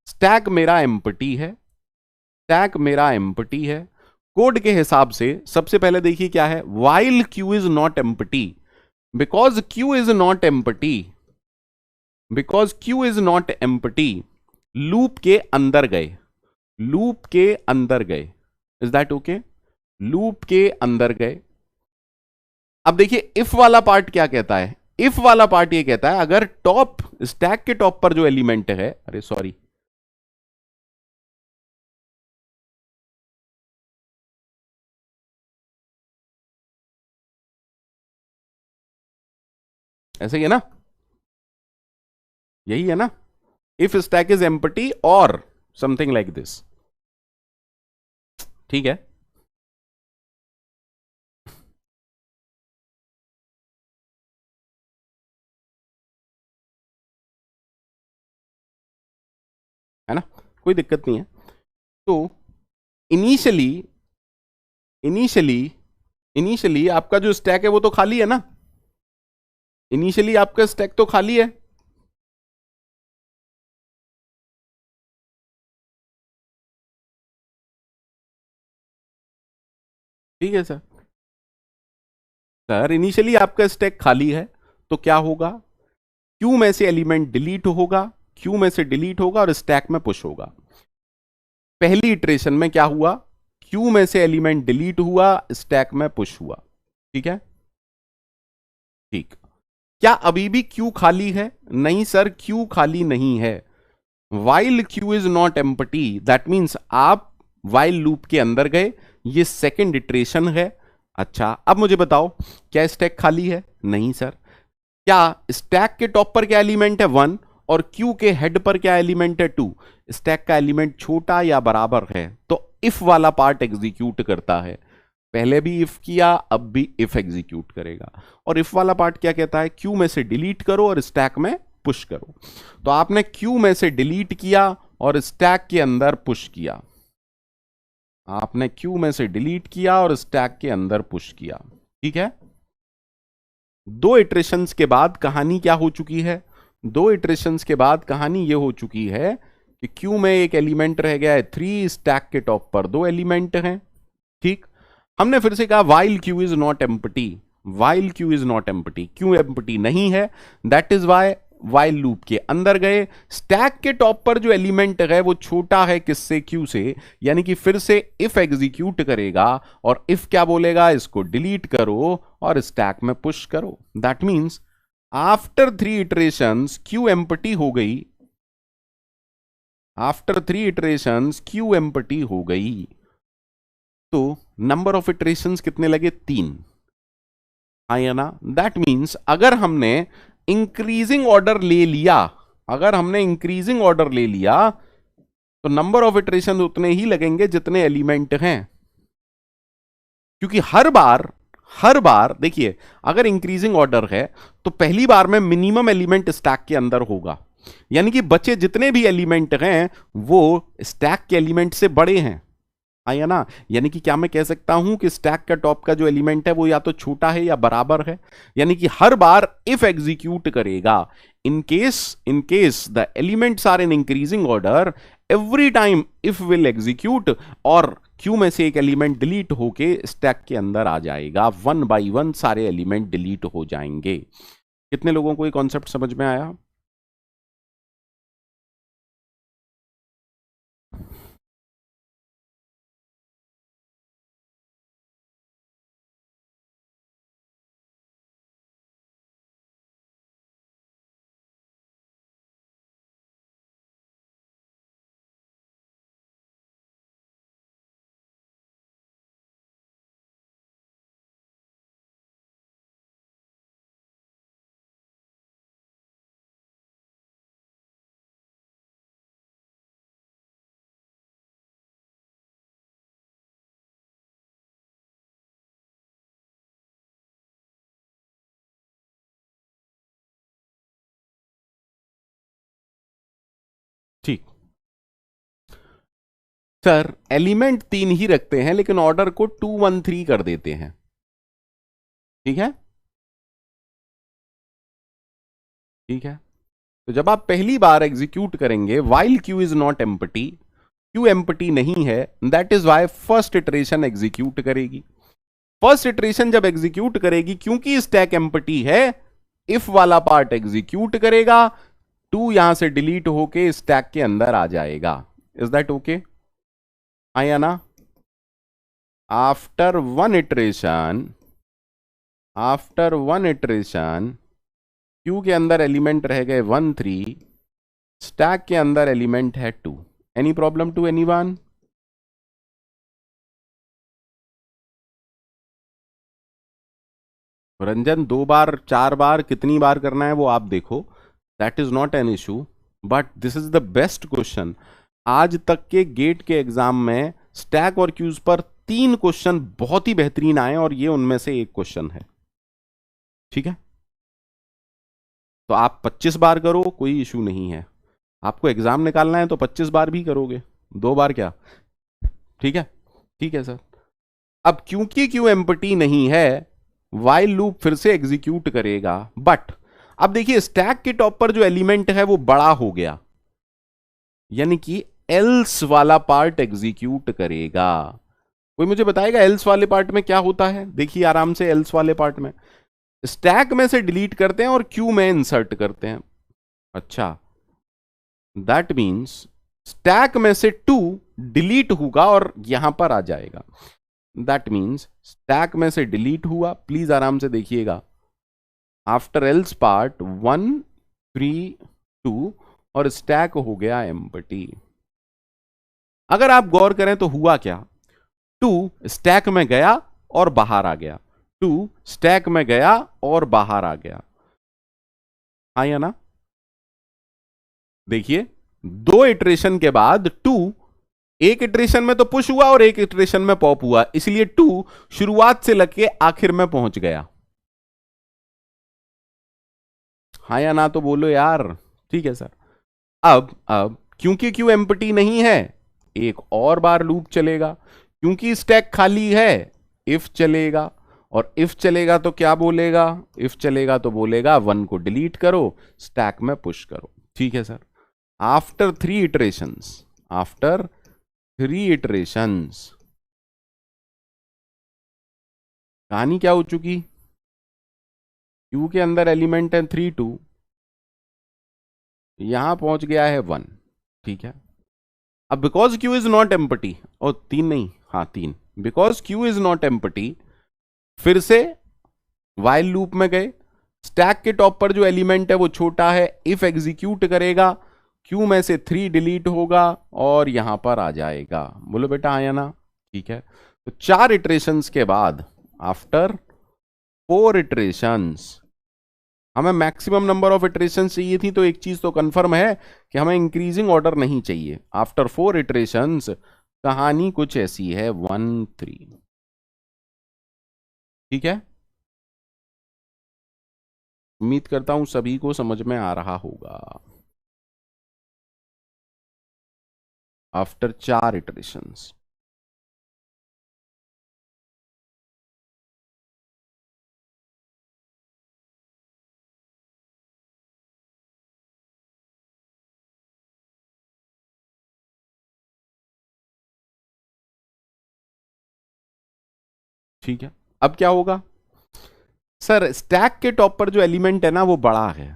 स्टैक मेरा एम्प्टी है, स्टैक मेरा एम्प्टी है। कोड के हिसाब से सबसे पहले देखिए क्या है, while queue is not empty, because Q is not empty, because Q is not empty, loop के अंदर गए, लूप के अंदर गए। Is that okay? लूप के अंदर गए। अब देखिए इफ वाला पार्ट क्या कहता है, इफ वाला पार्ट ये कहता है अगर टॉप, स्टैक के टॉप पर जो एलिमेंट है, अरे सॉरी, ऐसे ही है ना, यही है ना, इफ स्टैक इज एम्प्टी और समथिंग लाइक दिस। ठीक है ना, कोई दिक्कत नहीं है। तो इनिशियली इनिशियली इनिशियली आपका जो स्टैक है वो तो खाली है ना, इनिशियली आपका स्टैक तो खाली है। ठीक है सर, सर इनिशियली आपका स्टैक खाली है तो क्या होगा, क्यू में से एलिमेंट डिलीट होगा, क्यू में से डिलीट होगा और स्टैक में पुश होगा। पहली इटरेशन में क्या हुआ, क्यू में से एलिमेंट डिलीट हुआ, स्टैक में पुश हुआ। ठीक है, ठीक। क्या अभी भी क्यू खाली है? नहीं सर, क्यू खाली नहीं है। While queue is not empty, that means आप वाइल लूप के अंदर गए, ये सेकेंड इटरेशन है। अच्छा अब मुझे बताओ क्या स्टैक खाली है? नहीं सर। क्या स्टैक के टॉप पर क्या एलिमेंट है? 1, और क्यू के हेड पर क्या एलिमेंट है? 2। स्टैक का एलिमेंट छोटा या बराबर है तो इफ वाला पार्ट एग्जीक्यूट करता है। पहले भी इफ किया, अब भी इफ एग्जीक्यूट करेगा। और इफ वाला पार्ट क्या कहता है, क्यू में से डिलीट करो और स्टैक में पुश करो। तो आपने क्यू में से डिलीट किया और स्टैक के अंदर पुश किया, आपने क्यू में से डिलीट किया और स्टैक के अंदर पुश किया। ठीक है, 2 इटरेशंस के बाद कहानी क्या हो चुकी है, 2 इटरेशंस के बाद कहानी ये हो चुकी है कि क्यू में एक एलिमेंट रह गया है 3, स्टैक के टॉप पर 2 एलिमेंट हैं। ठीक, हमने फिर से कहा while queue is not empty, while queue is not empty, queue empty नहीं है, that is why while loop के अंदर गए, स्टैक के टॉप पर जो एलिमेंट है वो छोटा है किससे, क्यू से, यानी कि फिर से इफ एग्जीक्यूट करेगा और इफ क्या बोलेगा, इसको डिलीट करो और स्टैक में पुश करो। That means after 3 iterations Q empty हो गई, आफ्टर 3 इटरेशंस क्यू एम्प्टी हो गई। तो नंबर ऑफ इटरेशंस कितने लगे, 3, है ना। दैट मींस अगर हमने इंक्रीजिंग ऑर्डर ले लिया, अगर हमने इंक्रीजिंग ऑर्डर ले लिया तो नंबर ऑफ इटरेशन उतने ही लगेंगे जितने एलिमेंट हैं, क्योंकि हर बार देखिए अगर इंक्रीजिंग ऑर्डर है तो पहली बार में मिनिमम एलिमेंट स्टैक के अंदर होगा, यानी कि बचे जितने भी एलिमेंट हैं वो स्टैक के एलिमेंट से बड़े हैं, है ना। यानी कि क्या मैं कह सकता हूं कि स्टैक का टॉप का जो एलिमेंट है वो या तो छोटा है या बराबर है, यानी कि हर बार इफ एग्जीक्यूट करेगा, in case the elements are in increasing order, every time if will execute और क्यू में से एक एलिमेंट डिलीट होके स्टैक के अंदर आ जाएगा, 1 बाई 1 सारे एलिमेंट डिलीट हो जाएंगे। कितने लोगों को ये कॉन्सेप्ट समझ में आया? ठीक सर, एलिमेंट 3 ही रखते हैं लेकिन ऑर्डर को 2 1 3 कर देते हैं, ठीक है, ठीक है। तो जब आप पहली बार एग्जीक्यूट करेंगे while queue is not empty, queue empty नहीं है, that is why first iteration execute करेगी। फर्स्ट इटरेशन जब एग्जीक्यूट करेगी, क्योंकि स्टैक एम्प्टी है, इफ वाला पार्ट एग्जीक्यूट करेगा, 2 यहां से डिलीट होके स्टैक के अंदर आ जाएगा। Is that okay? आया ना। After one iteration, after one iteration Q के अंदर एलिमेंट रह गए 1 3, स्टैक के अंदर एलिमेंट है 2। Any problem to anyone? Ranjan 2 बार 4 बार कितनी बार करना है वो आप देखो, that is not an issue, but this is the best question. आज तक के गेट के एग्जाम में स्टैक और क्यूज पर 3 क्वेश्चन बहुत ही बेहतरीन आए और ये उनमें से एक क्वेश्चन है, ठीक है। तो आप 25 बार करो, कोई इशू नहीं है। आपको एग्जाम निकालना है तो 25 बार भी करोगे, 2 बार क्या, ठीक है, ठीक है सर। अब क्योंकि क्यू एम्प्टी नहीं है, वाइल लूप फिर से एग्जीक्यूट करेगा, बट अब देखिए स्टैक के टॉप पर जो एलिमेंट है वो बड़ा हो गया, यानी कि एल्स वाला पार्ट एग्जीक्यूट करेगा। कोई मुझे बताएगा एल्स वाले पार्ट में क्या होता है? देखिए आराम से, एल्स वाले पार्ट में स्टैक में से डिलीट करते हैं और क्यू में इंसर्ट करते हैं। अच्छा, दैट मीन्स स्टैक में से 2 डिलीट होगा और यहां पर आ जाएगा। दैट मीन्स स्टैक में से डिलीट हुआ, प्लीज आराम से देखिएगा, आफ्टर एल्स पार्ट 1 3 2 और स्टैक हो गया एम्प्टी। अगर आप गौर करें तो हुआ क्या, 2 स्टैक में गया और बाहर आ गया, 2 स्टैक में गया और बाहर आ गया, हाँ या ना। देखिए 2 इटरेशन के बाद 2, एक इटरेशन में तो पुश हुआ और एक इटरेशन में पॉप हुआ, इसलिए 2 शुरुआत से लेके आखिर में पहुंच गया, हाँ या ना तो बोलो यार। ठीक है सर। अब क्योंकि क्यू एम्प्टी नहीं है, एक और बार लूप चलेगा, क्योंकि स्टैक खाली है, इफ चलेगा, और इफ चलेगा तो क्या बोलेगा, इफ चलेगा तो बोलेगा 1 को डिलीट करो, स्टैक में पुश करो। ठीक है sir. After 3 iterations, after 3 iterations कहानी क्या हो चुकी, क्यू के अंदर एलिमेंट है 3 2, यहां पहुंच गया है 1, ठीक है। अब because Q is not empty, और 3 नहीं, हाँ 3, because Q is not empty, फिर से वाइल लूप में गए, स्टैक के टॉप पर जो एलिमेंट है वो छोटा है, इफ एग्जीक्यूट करेगा, क्यू में से 3 डिलीट होगा और यहां पर आ जाएगा। बोलो बेटा आया ना, ठीक है। तो 4 इटरेशंस के बाद, आफ्टर 4 इटरेशंस, हमें मैक्सिमम नंबर ऑफ इटरेशंस चाहिए थी, तो एक चीज तो कंफर्म है कि हमें इंक्रीजिंग ऑर्डर नहीं चाहिए। आफ्टर 4 इटरेशंस कहानी कुछ ऐसी है, 1 3, ठीक है। उम्मीद करता हूं सभी को समझ में आ रहा होगा। आफ्टर 4 इटरेशंस, ठीक है। अब क्या होगा सर, स्टैक के टॉप पर जो एलिमेंट है ना वो बड़ा है।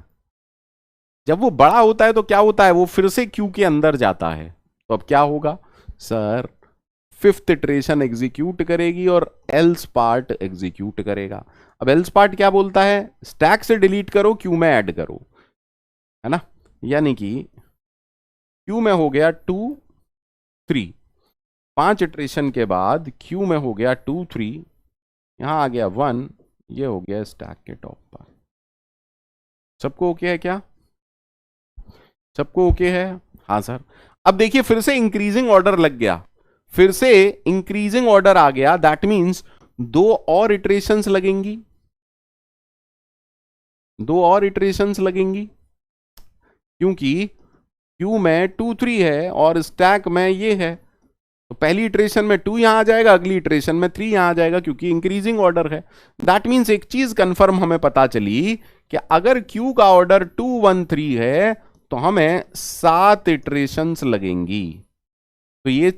जब वो बड़ा होता है तो क्या होता है, वो फिर से क्यू के अंदर जाता है। तो अब क्या होगा सर, 5th इटरेशन एग्जीक्यूट करेगी और एल्स पार्ट एग्जीक्यूट करेगा। अब एल्स पार्ट क्या बोलता है, स्टैक से डिलीट करो, क्यू में ऐड करो, है ना। यानी कि क्यू में हो गया 2 3, 5 इटरेशन के बाद क्यू में हो गया 2 3, यहां आ गया 1, ये हो गया स्टैक के टॉप पर। सबको ओके है क्या, सबको ओके है, हाँ सर। अब देखिए फिर से इंक्रीजिंग ऑर्डर लग गया, फिर से इंक्रीजिंग ऑर्डर आ गया, दैट मींस 2 और इटरेशंस लगेंगी, 2 और इटरेशंस लगेंगी, क्योंकि क्यू में 2 3 है और स्टैक में ये है। तो पहली इटरेशन में 2 यहां आ जाएगा, अगली इटरेशन में 3 यहां आ जाएगा, क्योंकि इंक्रीजिंग ऑर्डर है। दैट मींस एक चीज कंफर्म हमें पता चली कि अगर क्यू का ऑर्डर 2 1 3 है तो हमें 7 इटरेशंस लगेंगी। तो ये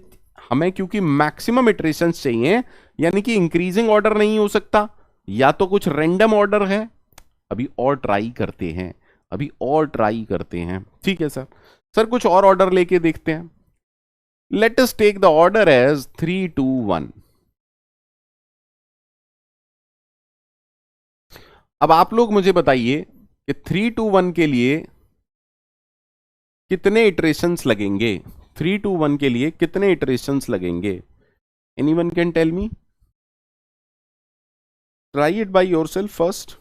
हमें, क्योंकि मैक्सिमम इटरेशंस चाहिए, यानी कि इंक्रीजिंग ऑर्डर नहीं हो सकता, या तो कुछ रैंडम ऑर्डर है। अभी और ट्राई करते हैं, अभी और ट्राई करते हैं, ठीक है सर। सर कुछ और ऑर्डर लेके देखते हैं। Let us take the order as 3 2 1। अब आप लोग मुझे बताइए कि 3 2 1 के लिए कितने इटरेशंस लगेंगे, 3 2 1 के लिए कितने इटरेशंस लगेंगे, anyone can tell me, try it by yourself first.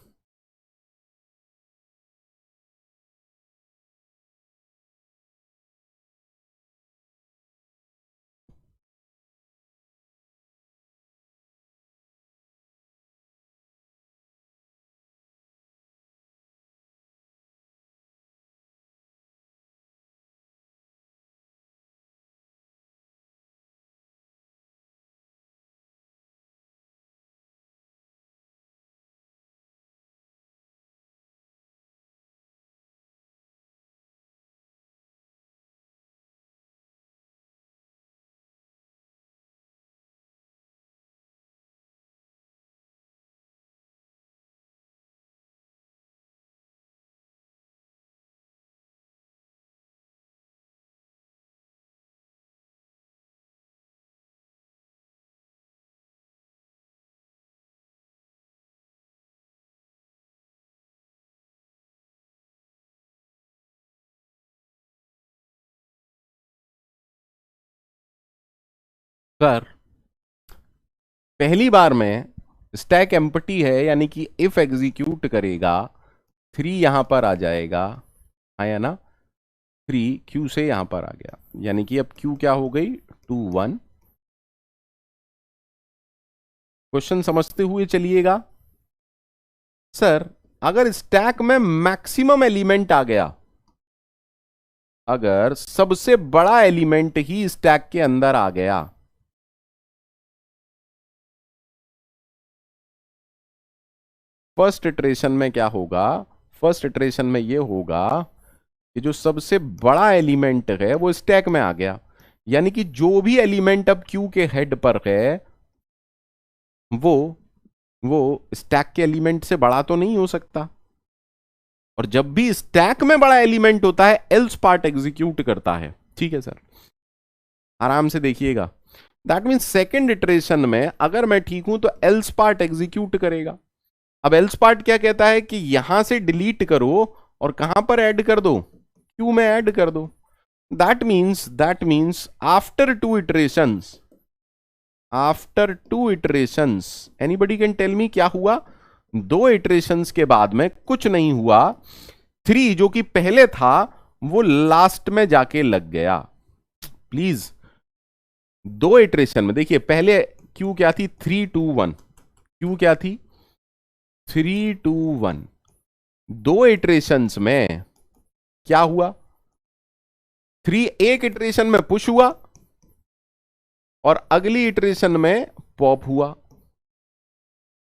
Sir पहली बार में स्टैक एम्प्टी है, यानी कि इफ एग्जीक्यूट करेगा 3 यहां पर आ जाएगा, आया ना, 3 क्यू से यहां पर आ गया, यानी कि अब क्यू क्या हो गई 2 1। क्वेश्चन समझते हुए चलिएगा। सर अगर स्टैक में मैक्सिमम एलिमेंट आ गया, अगर सबसे बड़ा एलिमेंट ही स्टैक के अंदर आ गया, फर्स्ट इटरेशन में क्या होगा, फर्स्ट इटरेशन में ये होगा कि जो सबसे बड़ा एलिमेंट है वो स्टैक में आ गया, यानी कि जो भी एलिमेंट अब क्यू के हेड पर है वो वो स्टैक के एलिमेंट से बड़ा तो नहीं हो सकता। और जब भी स्टैक में बड़ा एलिमेंट होता है एल्स पार्ट एग्जीक्यूट करता है। ठीक है सर, आराम से देखिएगा। दैट मीन्स सेकेंड इटरेशन में अगर मैं ठीक हूं तो एल्स पार्ट एग्जीक्यूट करेगा। अब एल्स पार्ट क्या कहता है कि यहां से डिलीट करो और कहां पर ऐड कर दो, क्यू में ऐड कर दो। That means after two iterations anybody can tell me क्या हुआ? दो इटरेशंस के बाद में कुछ नहीं हुआ, 3 जो कि पहले था वो लास्ट में जाके लग गया। प्लीज, दो इटरेशन में देखिए, पहले क्यू क्या थी? 3 2 1। क्यू क्या थी? 3 2 1। दो इटरेशंस में क्या हुआ? 3 एक इटरेशन में पुश हुआ और अगली इटरेशन में पॉप हुआ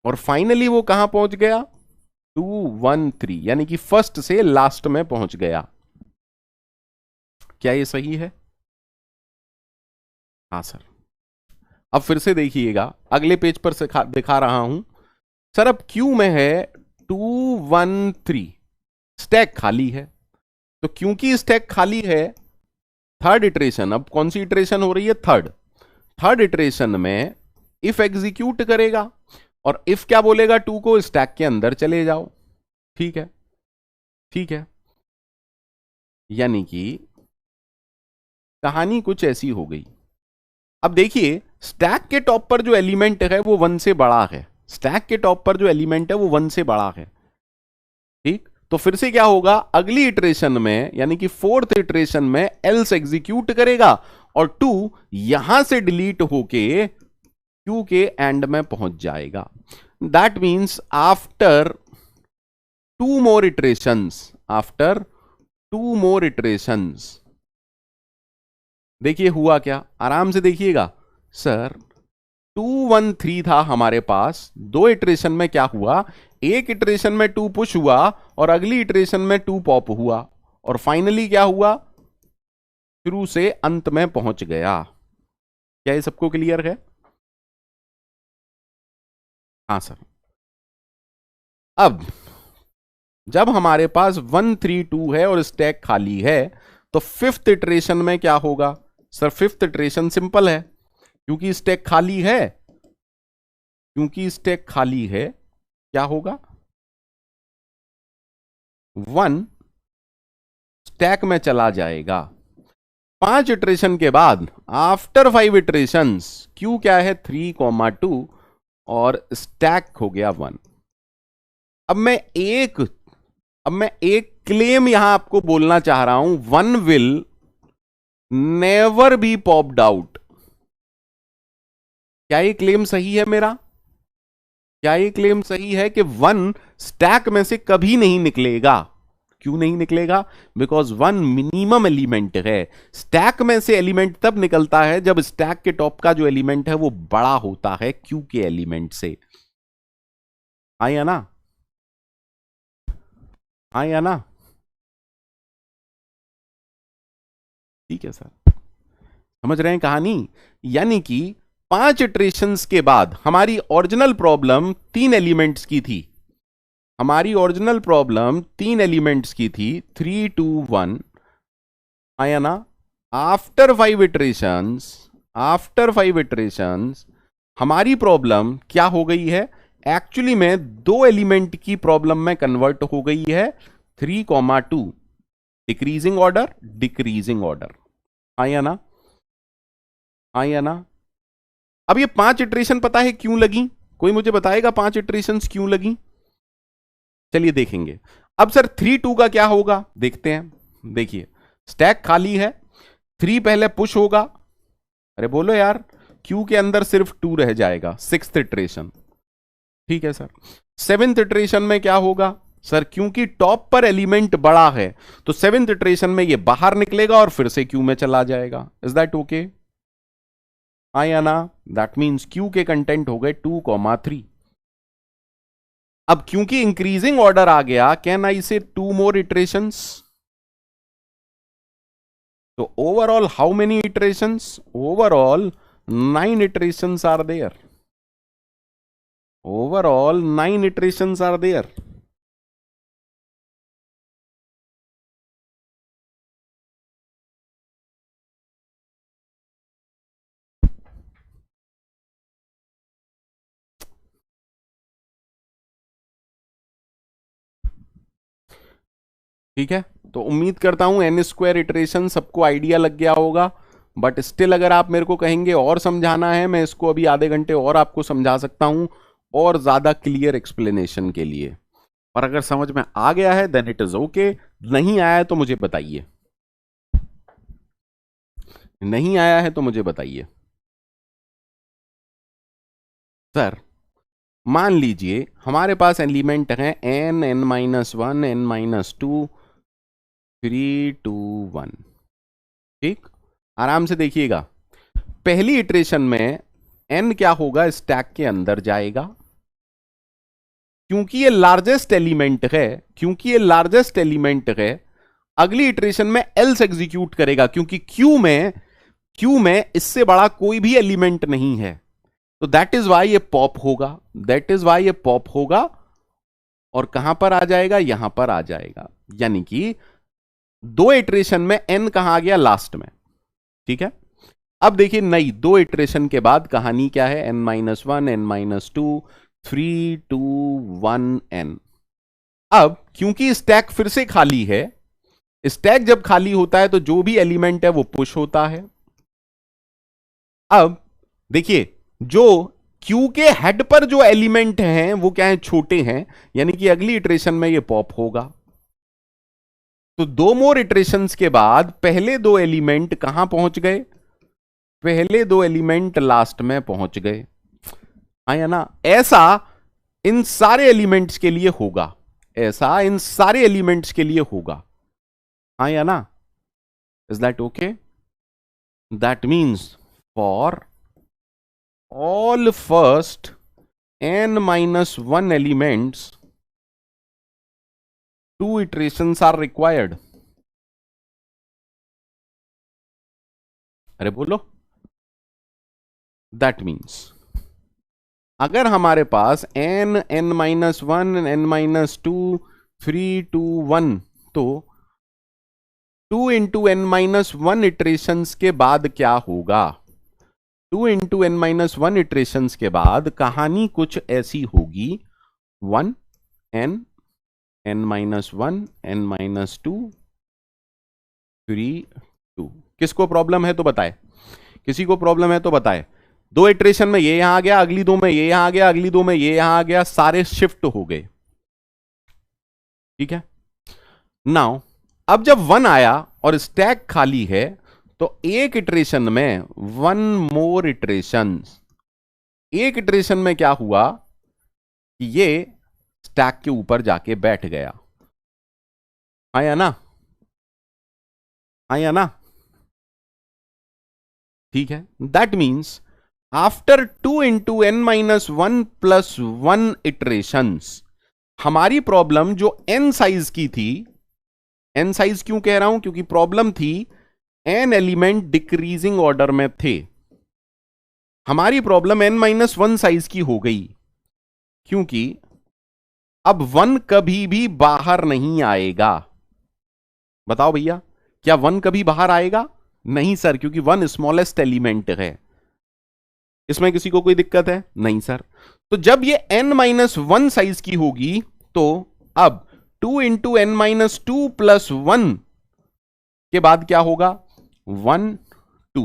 और फाइनली वो कहां पहुंच गया? 2 1 3, यानी कि फर्स्ट से लास्ट में पहुंच गया। क्या ये सही है? हाँ सर। अब फिर से देखिएगा, अगले पेज पर से दिखा रहा हूं सर। अब क्यू में है 2 1 3, स्टैक खाली है। तो क्योंकि स्टैक खाली है, थर्ड इटरेशन, अब कौन सी इटरेशन हो रही है? थर्ड इटरेशन में इफ एग्जीक्यूट करेगा और इफ क्या बोलेगा? 2 को स्टैक के अंदर चले जाओ। ठीक है, ठीक है, यानी कि कहानी कुछ ऐसी हो गई। अब देखिए, स्टैक के टॉप पर जो एलिमेंट है वो 1 से बड़ा है। स्टैक के टॉप पर जो एलिमेंट है वो 1 से बड़ा है। ठीक, तो फिर से क्या होगा? अगली इटरेशन में यानी कि फोर्थ इटरेशन में एल्स एग्जीक्यूट करेगा और 2 यहां से डिलीट होके क्यू के एंड में पहुंच जाएगा। That means after to more iterations, देखिए हुआ क्या, आराम से देखिएगा सर। 2 1 3 था हमारे पास, दो इटरेशन में क्या हुआ? एक इटरेशन में 2 पुश हुआ और अगली इटरेशन में 2 पॉप हुआ और फाइनली क्या हुआ? शुरू से अंत में पहुंच गया। क्या ये सबको क्लियर है? हाँ सर। अब जब हमारे पास 1 3 2 है और स्टैक खाली है तो फिफ्थ इटरेशन में क्या होगा? सर फिफ्थ इटरेशन सिंपल है, क्योंकि स्टैक खाली है, क्या होगा? 1 स्टैक में चला जाएगा। 5 इटरेशन के बाद आफ्टर 5 इटरेशंस क्यू क्या है? 3 2 और स्टैक हो गया 1। अब मैं एक क्लेम यहां आपको बोलना चाह रहा हूं, 1 will never be popped out. क्या ये क्लेम सही है मेरा? क्या ये क्लेम सही है कि 1 स्टैक में से कभी नहीं निकलेगा? क्यों नहीं निकलेगा? बिकॉज 1 मिनिमम एलिमेंट है। स्टैक में से एलिमेंट तब निकलता है जब स्टैक के टॉप का जो एलिमेंट है वो बड़ा होता है क्यू के एलिमेंट से। आया ना? आया ना? ठीक है सर, समझ रहे हैं कहानी? यानी कि 5 इटरेशंस के बाद हमारी ओरिजिनल प्रॉब्लम 3 एलिमेंट्स की थी। 3 2 1। आया ना? आफ्टर 5 इटरेशंस हमारी प्रॉब्लम क्या हो गई है? एक्चुअली में दो एलिमेंट की प्रॉब्लम में कन्वर्ट हो गई है। 3 2 डिक्रीजिंग ऑर्डर। आया ना? आया ना? अब ये 5 इटरेशन पता है क्यों लगी? कोई मुझे बताएगा 5 इटरेशन क्यों लगी? चलिए देखेंगे। अब सर 3 2 का क्या होगा? देखते हैं। देखिए, स्टैक खाली है, 3 पहले पुश होगा। अरे बोलो यार, क्यू के अंदर सिर्फ 2 रह जाएगा, 6th इटरेशन। ठीक है सर। 7th इटरेशन में क्या होगा? सर क्योंकि टॉप पर एलिमेंट बड़ा है तो 7th इटरेशन में ये बाहर निकलेगा और फिर से क्यू में चला जाएगा। Is that okay? आया ना? दैट मीन्स क्यू के कंटेंट हो गए 2 3। अब क्योंकि इंक्रीजिंग ऑर्डर आ गया, कैन आई से 2 मोर इटरेशंस? तो overall how many iterations? Overall 9 iterations are there. Overall 9 iterations are there. ठीक है, तो उम्मीद करता हूं n स्क्वायर इटरेशन सबको आइडिया लग गया होगा। बट स्टिल अगर आप मेरे को कहेंगे और समझाना है, मैं इसको अभी आधे घंटे और आपको समझा सकता हूं और ज्यादा क्लियर एक्सप्लेनेशन के लिए। और अगर समझ में आ गया है देन इट इज ओके, नहीं आया है तो मुझे बताइए, नहीं आया है तो मुझे बताइए। सर मान लीजिए हमारे पास एलिमेंट है n, n-1, n-2, 3, 2, 1। ठीक, आराम से देखिएगा। पहली इटरेशन में n क्या होगा, स्टैक के अंदर जाएगा, क्योंकि ये लार्जेस्ट एलिमेंट है, क्योंकि ये लार्जेस्ट एलिमेंट है। अगली इटरेशन में एल्स एग्जीक्यूट करेगा, क्योंकि क्यू में इससे बड़ा कोई भी एलिमेंट नहीं है, तो दैट इज वाई ये पॉप होगा, दैट इज वाई ये पॉप होगा। और कहां पर आ जाएगा, यहां पर आ जाएगा। यानी कि दो इटरेशन में n कहां आ गया, लास्ट में। ठीक है, अब देखिए नई दो इटरेशन के बाद कहानी क्या है, n-1, n-2, 3, 2, 1 n। अब क्योंकि स्टैक फिर से खाली है, स्टैक जब खाली होता है तो जो भी एलिमेंट है वो पुश होता है। अब देखिए जो क्यू के हेड पर जो एलिमेंट हैं वो क्या है, छोटे हैं, यानी कि अगली इटरेशन में ये पॉप होगा। तो दो मोर इटरेशंस के बाद पहले दो एलिमेंट कहां पहुंच गए, पहले दो एलिमेंट लास्ट में पहुंच गए। आया ना, ऐसा इन सारे एलिमेंट्स के लिए होगा, ऐसा इन सारे एलिमेंट्स के लिए होगा। आया ना, is that okay? That means for all first n-1 elements 2 iterations are required। अरे बोलो, दैट मीन्स अगर हमारे पास n, n-1, n-2, 3, 2, 1, तो 2 इंटू n-1 इटरेशंस के बाद क्या होगा, 2 इंटू n-1 इटरेशंस के बाद कहानी कुछ ऐसी होगी, 1 n, n-1, n-2, 3, 2। किसको प्रॉब्लम है तो बताए, किसी को प्रॉब्लम है तो बताए। दो इटरेशन में ये यहां आ गया, अगली दो में ये यहां आ गया, अगली दो में ये यहां आ गया, सारे शिफ्ट हो गए। ठीक है, नाउ अब जब 1 आया और स्टैक खाली है तो एक इटरेशन में 1 मोर इटरेशन, एक इटरेशन में क्या हुआ कि ये स्टैक के ऊपर जाके बैठ गया। आया ना, आया ना? ठीक है, that means after 2 into n-1 plus 1 iterations, हमारी प्रॉब्लम जो n साइज की थी, n साइज क्यों कह रहा हूं, क्योंकि प्रॉब्लम थी n एलिमेंट डिक्रीजिंग ऑर्डर में थे, हमारी प्रॉब्लम n-1 साइज की हो गई, क्योंकि अब 1 कभी भी बाहर नहीं आएगा। बताओ भैया, क्या 1 कभी बाहर आएगा? नहीं सर, क्योंकि 1 स्मॉलेस्ट एलिमेंट है। इसमें किसी को कोई दिक्कत है? नहीं सर। तो जब ये n-1 साइज की होगी तो अब 2 इंटू n-2 प्लस 1 के बाद क्या होगा, 1, 2।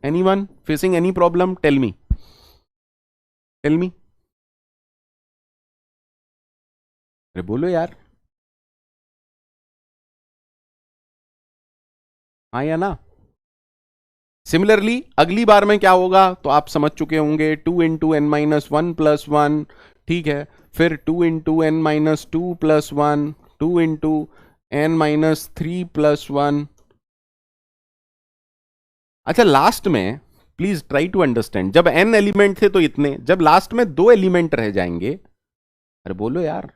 Anyone facing any problem, tell me, tell me. अरे बोलो यार, हाँ या ना? सिमिलरली अगली बार में क्या होगा तो आप समझ चुके होंगे, 2 इंटू n-1 प्लस 1। ठीक है, फिर 2 into n-2 plus 1, 2 into n-3 plus 1। अच्छा, लास्ट में प्लीज ट्राई टू अंडरस्टैंड, जब n एलिमेंट थे तो इतने, जब लास्ट में 2 एलिमेंट रह जाएंगे, अरे बोलो यार,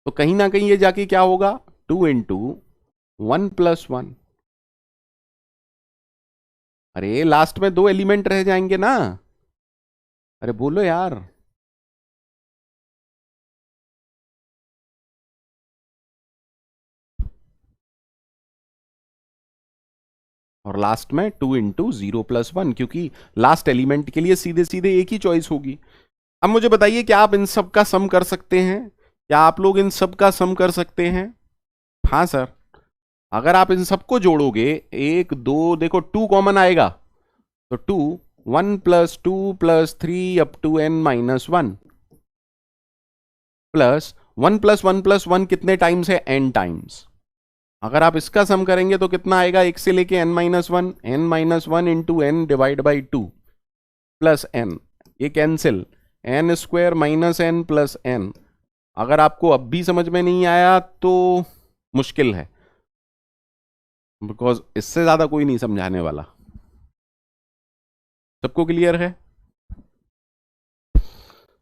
तो कहीं ना कहीं ये जाके क्या होगा, 2 इंटू 1 प्लस 1। अरे लास्ट में 2 एलिमेंट रह जाएंगे ना, अरे बोलो यार। और लास्ट में 2 इंटू 0 प्लस 1, क्योंकि लास्ट एलिमेंट के लिए सीधे सीधे एक ही चॉइस होगी। अब मुझे बताइए, क्या आप इन सब का सम कर सकते हैं? क्या आप लोग इन सब का सम कर सकते हैं? हाँ सर, अगर आप इन सबको जोड़ोगे, एक दो, देखो टू कॉमन आएगा, तो टू, 1 + 2 + 3 अप टू n-1, +1 + 1 + 1 कितने टाइम्स है? n times. अगर आप इसका सम करेंगे तो कितना आएगा? एक से लेके n-1, n-1 into n divide by 2 plus n, ये cancel, n² - n plus n। अगर आपको अब भी समझ में नहीं आया तो मुश्किल है, बिकॉज इससे ज्यादा कोई नहीं समझाने वाला। सबको क्लियर है?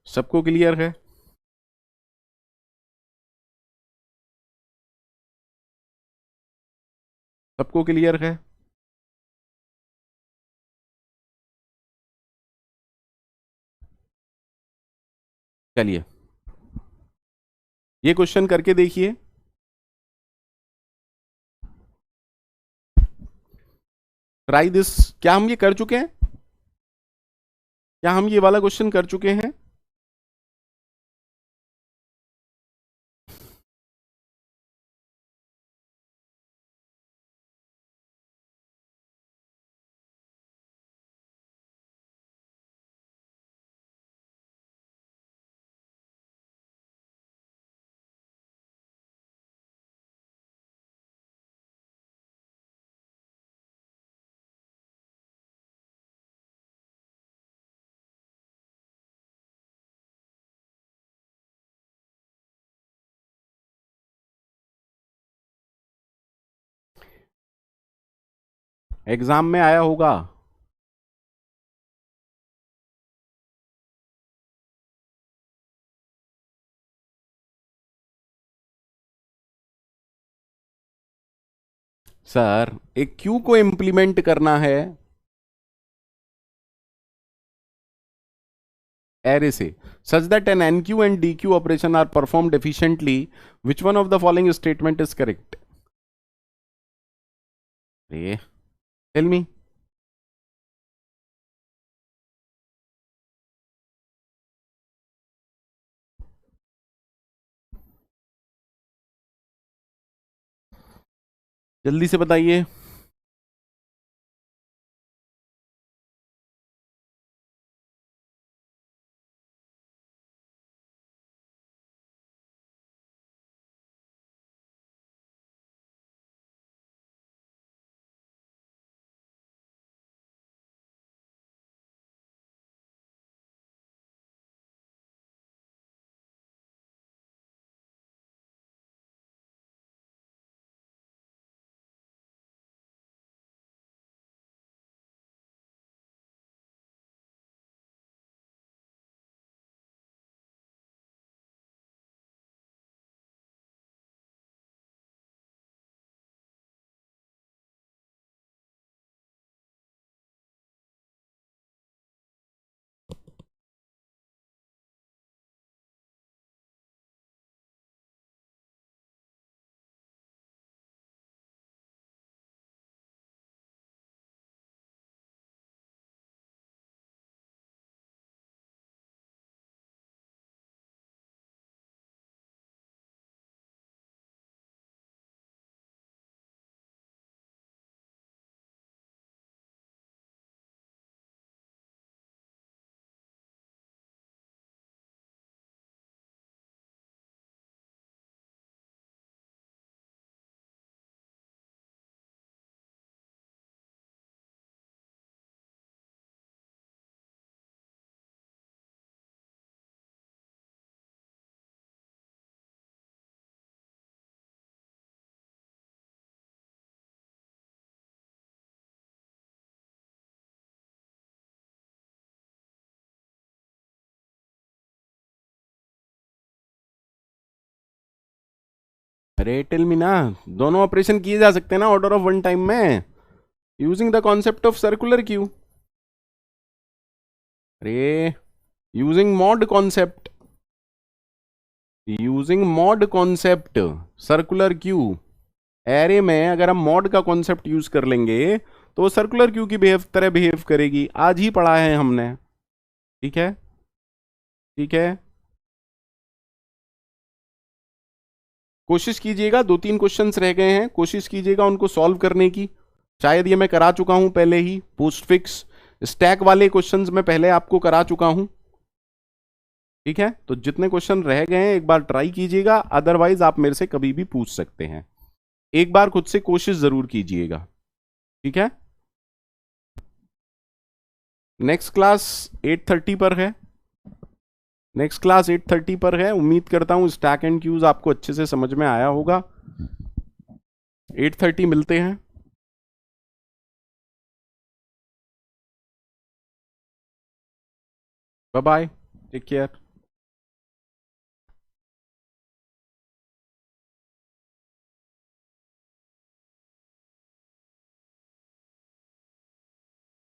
सबको क्लियर है? सबको क्लियर है? चलिए ये क्वेश्चन करके देखिए। Try this. क्या हम ये कर चुके हैं? क्या हम ये वाला क्वेश्चन कर चुके हैं? एग्जाम में आया होगा। सर एक क्यू को इंप्लीमेंट करना है एरे से, such that an NQ and DQ operation are performed efficiently, which one of the following statement is correct? Tell me. जल्दी से बताइए। अरे टेल मी ना, दोनों ऑपरेशन किए जा सकते हैं ना ऑर्डर ऑफ वन टाइम में, using the concept of circular queue. अरे using mod concept, using mod concept, circular queue. Array में अगर हम मॉड का कॉन्सेप्ट यूज कर लेंगे तो वो सर्कुलर क्यू की तरह बिहेव करेगी। आज ही पढ़ा है हमने। ठीक है, ठीक है। कोशिश कीजिएगा, 2-3 क्वेश्चंस रह गए हैं, कोशिश कीजिएगा उनको सॉल्व करने की। शायद ये मैं करा चुका हूं पहले ही, पोस्ट फिक्स स्टैक वाले क्वेश्चंस मैं पहले आपको करा चुका हूं। ठीक है, तो जितने क्वेश्चन रह गए हैं एक बार ट्राई कीजिएगा, अदरवाइज आप मेरे से कभी भी पूछ सकते हैं। एक बार खुद से कोशिश जरूर कीजिएगा। ठीक है, नेक्स्ट क्लास 8:30 पर है। नेक्स्ट क्लास 8:30 पर है। उम्मीद करता हूं स्टैक एंड क्यूज आपको अच्छे से समझ में आया होगा। 8:30 मिलते हैं। Bye bye, take care.